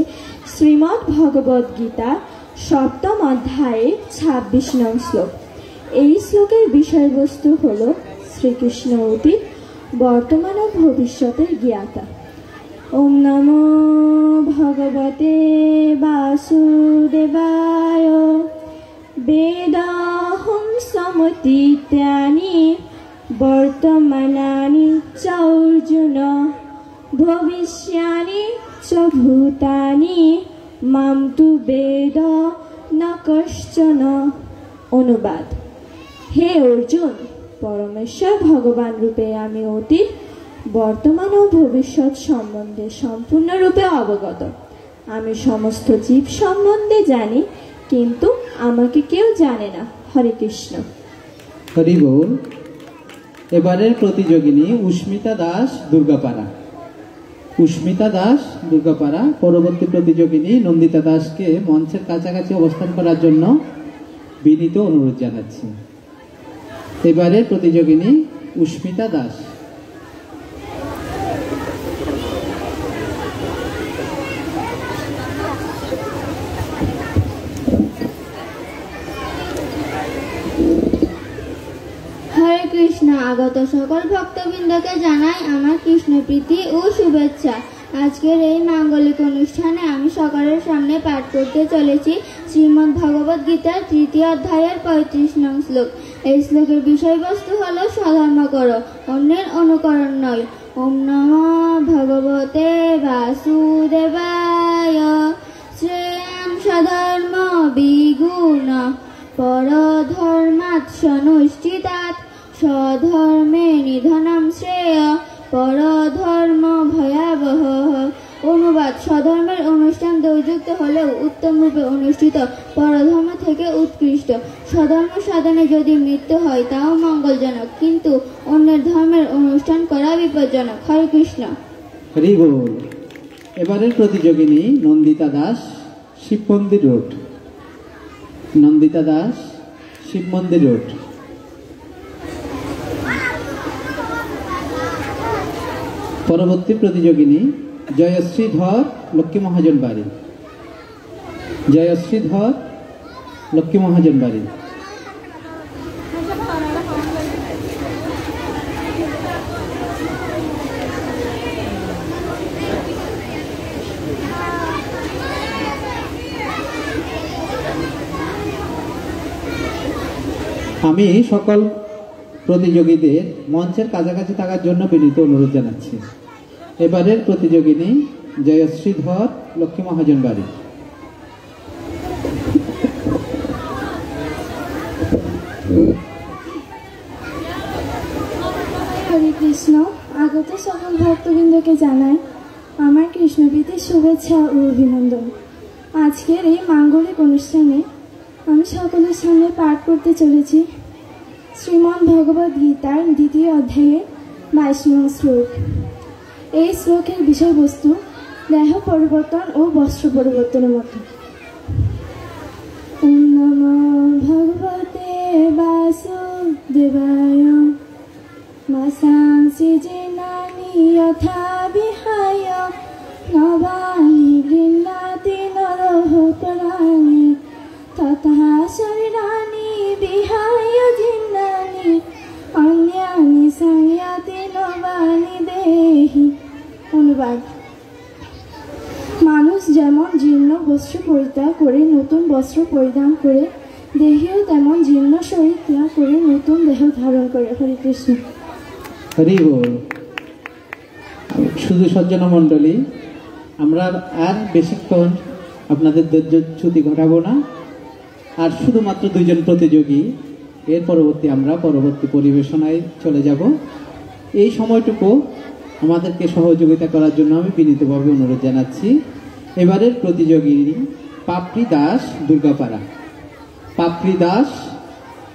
শ্রীমদ্ ভগবদ গীতা ৭ম অধ্যায়ে ২৬ নং শ্লোক। এই শ্লোকের বিষয়বস্তু হল শ্রীকৃষ্ণ অতীত, বর্তমান ও ভবিষ্যতের জ্ঞাতা। ওম নমো ভগবতে বাসুদেবায় বেদাহং সমতীত্যানি বর্তমানানি চ অর্জুন ভবিষ্যানি চ ভূতানি মাম তু বেদ ন কশ্চন। অনুবাদ: হে অর্জুন, পরমেশ্বর ভগবান রূপে আমি অতীত, বর্তমান ও ভবিষ্যৎ সম্বন্ধে সম্পূর্ণরূপে অবগত। আমি সমস্ত জীব সম্বন্ধে জানি, কিন্তু আমাকে কেউ জানে না। হরে কৃষ্ণ। হরি বল। এবারের প্রতিযোগিনী উস্মিতা দাস দুর্গাপাড়া। উস্মিতা দাস দুর্গাপাড়া। পরবর্তী প্রতিযোগিনী নন্দিতা দাসকে মঞ্চের কাছাকাছি অবস্থান করার জন্য বিনীত অনুরোধ জানাচ্ছি। এবারের প্রতিযোগিনী উস্মিতা দাস। হরে কৃষ্ণ। আগত সকল ভক্তবৃন্দকে জানাই আমার কৃষ্ণপ্রীতি ও শুভেচ্ছা। আজকের এই মাঙ্গলিক অনুষ্ঠানে আমি সকলের সামনে পাঠ করতে চলেছি শ্রীমদ্ ভগবদ গীতার ৩য় অধ্যায়ের ৩৫ নং শ্লোক। এই শ্লোকের বিষয়বস্তু হলো স্বধর্ম করো, অন্যের অনুকরণ নয়। ওম নমঃ ভগবতে বাসুদেবায় শ্রেয়ান স্বধর্ম বিগুণ পরধর্মাৎ সনুষ্ঠিতাৎ স্বধর্মে নিধনম শ্রেয় পরধর্ম ভয়াবহ। অনুবাদ: স্বধর্মের অনুষ্ঠান দৌর্যুক্ত হলেও উত্তম রূপে অনুষ্ঠিত পরধর্ম থেকে উৎকৃষ্ট। স্বধর্ম সাধনে যদি মৃত্যু হয় তাও মঙ্গলজনক, কিন্তু অন্যের ধর্মের অনুষ্ঠান করা বিপজ্জনক। হরে কৃষ্ণ। হরি বল। এবারের প্রতিযোগিনী নন্দিতা দাস, শিব মন্দির রোড। নন্দিতা দাস, শিব মন্দির রোড। পরবর্তী প্রতিযোগিনী জয়শ্রী ধর, লক্ষ্মী মহাজন বাড়ি। জয়শ্রী ধর, লক্ষ্মী মহাজন বাড়ি। আমি সকল প্রতিযোগীদের মঞ্চের কাছাকাছি থাকার জন্য বিনীত অনুরোধ জানাচ্ছি। এবারের প্রতিযোগিনী জয়শ্রী ধর, লক্ষ্মী মহাজন বাড়ি। হরে কৃষ্ণ। আগত সকল ভক্তবৃন্দকে জানাই আমার কৃষ্ণপ্রীতির শুভেচ্ছা ও অভিনন্দন। আজকের এই মাঙ্গলিক অনুষ্ঠানে আমি সকলের সামনে পাঠ করতে চলেছি শ্রীমদ্ ভগবদ গীতার ২য় অধ্যায়ে ২২ নং শ্লোক। এই শ্লোকের বিষয়বস্তু দেহ পরিবর্তন ও বস্ত্র পরিবর্তনের মতো। ওম নমঃ ভগবতে বাসুদেবায় মাসাংসি জিনানি যথা বিহায় নবানি বৃন্দাতি নরহপরানি তথা শরীরানি বিহায় জিন্দানি অন্যানি সংয়াতি নবানি দেহি। অনুবাদ: মানুষ যেমন জীর্ণ বস্ত্র পরিত্যাগ করে নতুন বস্ত্র পরিধান করে, দেহেও তেমন জীর্ণ শরীর ত্যাগ করে নতুন দেহ ধারণ করে। হরে কৃষ্ণ। হরি বল। শুধু সজ্জন মণ্ডলী, আমরা আর বেশিক্ষণ আপনাদের ধৈর্যচ্যুতি ঘটাবো না। আর শুধুমাত্র দুইজন প্রতিযোগী, এর আমরা পরবর্তী পরিবেশনায় চলে যাব। এই সময়টুকু আমাদেরকে সহযোগিতা করার জন্য আমি বিনীতভাবে অনুরোধ জানাচ্ছি। এবারের প্রতিযোগী পাপড়ি দাস, দুর্গাপাড়া। পাপড়ি দাস,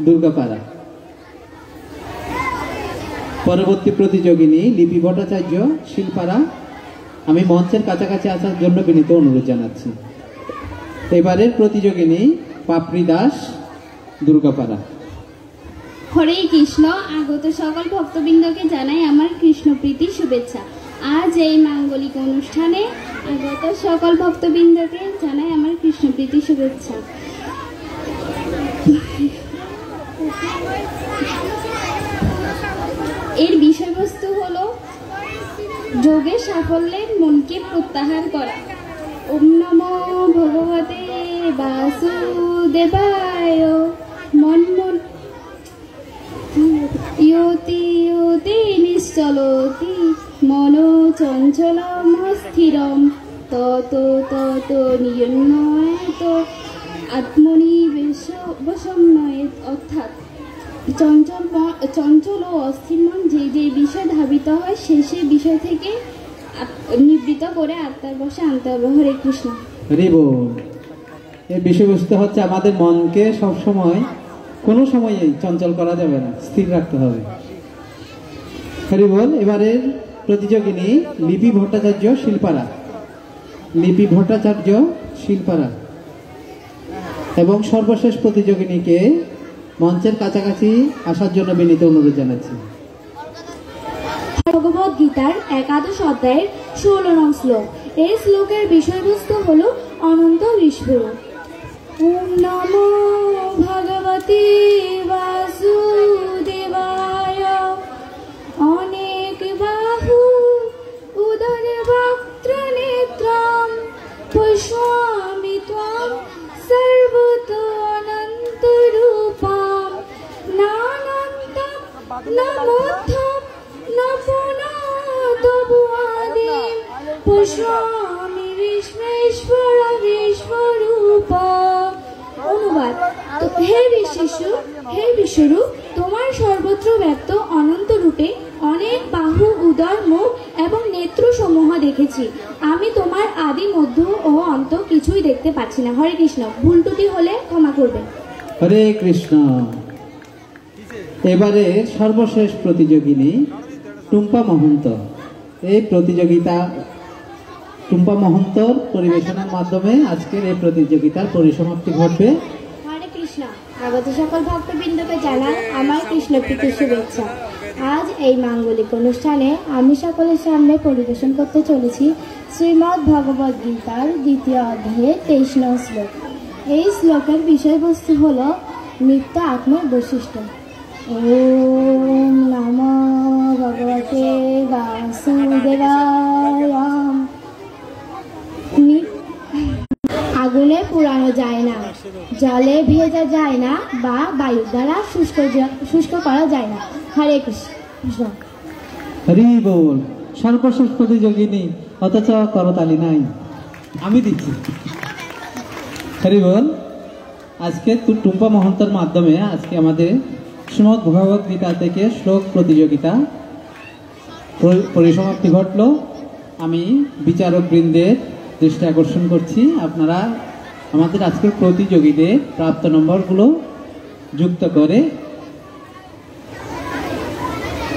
দুর্গাপাড়া। পরবর্তী প্রতিযোগিনী লিপি ভট্টাচার্য, শিলপাড়া। আমি মঞ্চের কাছাকাছি আসার জন্য বিনীত অনুরোধ জানাচ্ছি। এবারের প্রতিযোগিনী পাপড়ি দাস, দুর্গাপাড়া। হরে কৃষ্ণ। আগত সকল ভক্তবৃন্দকে জানাই আমার কৃষ্ণপ্রীতি শুভেচ্ছা। আজ এই মাঙ্গলিক অনুষ্ঠানে আগত সকল ভক্তবৃন্দকে জানাই আমার কৃষ্ণপ্রীতি শুভেচ্ছা। এর বিষয়বস্তু হলো যোগের সাফল্যের মনকে প্রত্যাহার করা। ওম নমো ভগবতে বাসুদেবায়। মন মন ইয়তি ইয়তি নিশ্চলতি মনো চঞ্চলম স্থিরম তত তত নিয়ন্নয়ত আত্মনিবেশনয়ত। অর্থাৎ চঞ্চল ও অস্থির মন যে বিষয় ধাবিত হয় সেই বিষয় থেকে নিবৃত করে আত্মার বশে আনতে হবে। হরে কৃষ্ণ। হরি বল। এর বিষয়বস্তু হচ্ছে আমাদের মনকে সবসময় কোনো সময়েই চঞ্চল করা যাবে না, স্থির রাখতে হবে। হরি বল। এবারের প্রতিযোগিনী লিপি ভট্টাচার্য, শিলপাড়া। লিপি ভট্টাচার্য, শিলপাড়া। এবং সর্বশেষ প্রতিযোগিনীকে মঞ্চের কাছাকাছি আসার জন্য বিনীত অনুরোধ জানাচ্ছি। ভগবদ গীতার 11 অধ্যায়ের 16 নং শ্লোক। এই শ্লোকের বিষয়বস্তু হল অনন্ত বিশ্বরূপ। ওম নমো ভগবতে বাসুদেবায়। অনেক বাহু উদর বক্ত্র নেত্রম পশ্যামি ত্বং সর্বত অনন্ত রূপম। নানন্তম নমোত্থম নপুনাতবুয়াদিম পশ্যামি বিশ্বর বিশ্বরূপ। অনুবাদ: হে বিশ্বরূপ, তোমার সর্বত্র ব্যক্ত অনন্ত রূপে অনেক বাহু, উদর, মুখ এবং নেত্র সমূহ দেখেছি। আমি তোমার আদি, মধ্য ও অন্ত কিছুই দেখতে পাচ্ছি না। হরে কৃষ্ণ। ভুল ত্রুটি হলে ক্ষমা করবেন। হরে কৃষ্ণ। এবারে সর্বশেষ প্রতিযোগিনী টুম্পা মহন্ত। এই প্রতিযোগিতা টুম্পা মহন্তর পরিবেশনার মাধ্যমে আজকের এই প্রতিযোগিতার পরিসমাপ্তি ঘটবে। হরে কৃষ্ণ। আগত সকল ভক্তবৃন্দকে জানাই আমার কৃষ্ণপ্রীতি শুভেচ্ছা। আজ এই মাঙ্গলিক অনুষ্ঠানে আমি সকলের সামনে পরিবেশন করতে চলেছি শ্রীমদ্ ভগবদ গীতার 2য় অধ্যায়ের 23 নং শ্লোক। এই শ্লোকের বিষয়বস্তু হল নিত্য আত্মার বৈশিষ্ট্য। ওম নমো ভগবতে বাসুদেবায়। আগুনে পুরানো যায় না, জলে ভেজা যায় না, বা বায়ু দ্বারা শুষ্ক করা যায় না। হরে কৃষ্ণ। হরি বল। সর্বশেষ প্রতিযোগিনী, অথচ করতালি নাই। আমি দিচ্ছি। হরি বল। আজকে টুম্পা মহন্তর মাধ্যমে আজকে আমাদের শ্রীমদ্ ভগবদ গীতা থেকে শ্লোক প্রতিযোগিতা পরিসমাপ্তি ঘটল। আমি বিচারক বৃন্দের দৃষ্টি আকর্ষণ করছি, আপনারা আমাদের আজকের প্রতিযোগীদের প্রাপ্ত নম্বরগুলো যুক্ত করে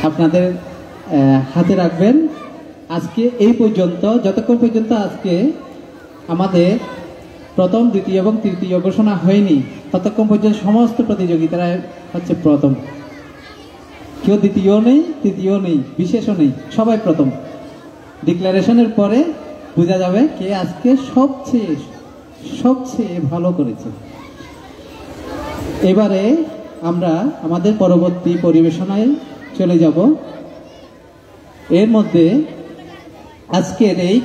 আপনাদের হাতে রাখবেন। আজকে এই পর্যন্ত, যতক্ষণ পর্যন্ত আজকে আমাদের প্রথম, দ্বিতীয় এবং তৃতীয় ঘোষণা হয়নি, ততক্ষণ পর্যন্ত সমস্ত প্রতিযোগিতারা হচ্ছে প্রথম। কেউ দ্বিতীয় নেই, তৃতীয় নেই, বিশেষও নেই, সবাই প্রথম। ডিক্লারেশনের পরে বোঝা যাবে কে আজকে সবচেয়ে সবচেয়ে ভালো করেছে। এবারে আমরা আমাদের পরবর্তী পরিবেশনায় চলে যাব। এর মধ্যে আজকের এই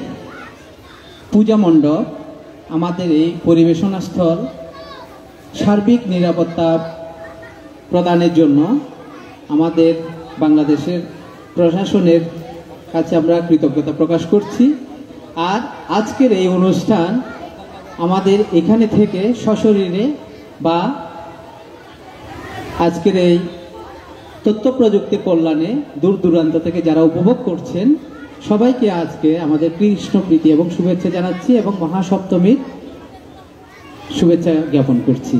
পূজা মণ্ডপ, আমাদের এই পরিবেশনা স্থল সার্বিক নিরাপত্তা প্রদানের জন্য আমাদের বাংলাদেশের প্রশাসনের কাছে আমরা কৃতজ্ঞতা প্রকাশ করছি। আর আজকের এই অনুষ্ঠান আমাদের এখানে থেকে সশরীরে বা আজকের এই তথ্য প্রযুক্তি কল্যাণে দূর দূরান্ত থেকে যারা উপভোগ করছেন সবাইকে আজকে আমাদের কৃষ্ণ প্রীতি এবং শুভেচ্ছা জানাচ্ছি এবং মহাসপ্তমীর শুভেচ্ছা জ্ঞাপন করছি।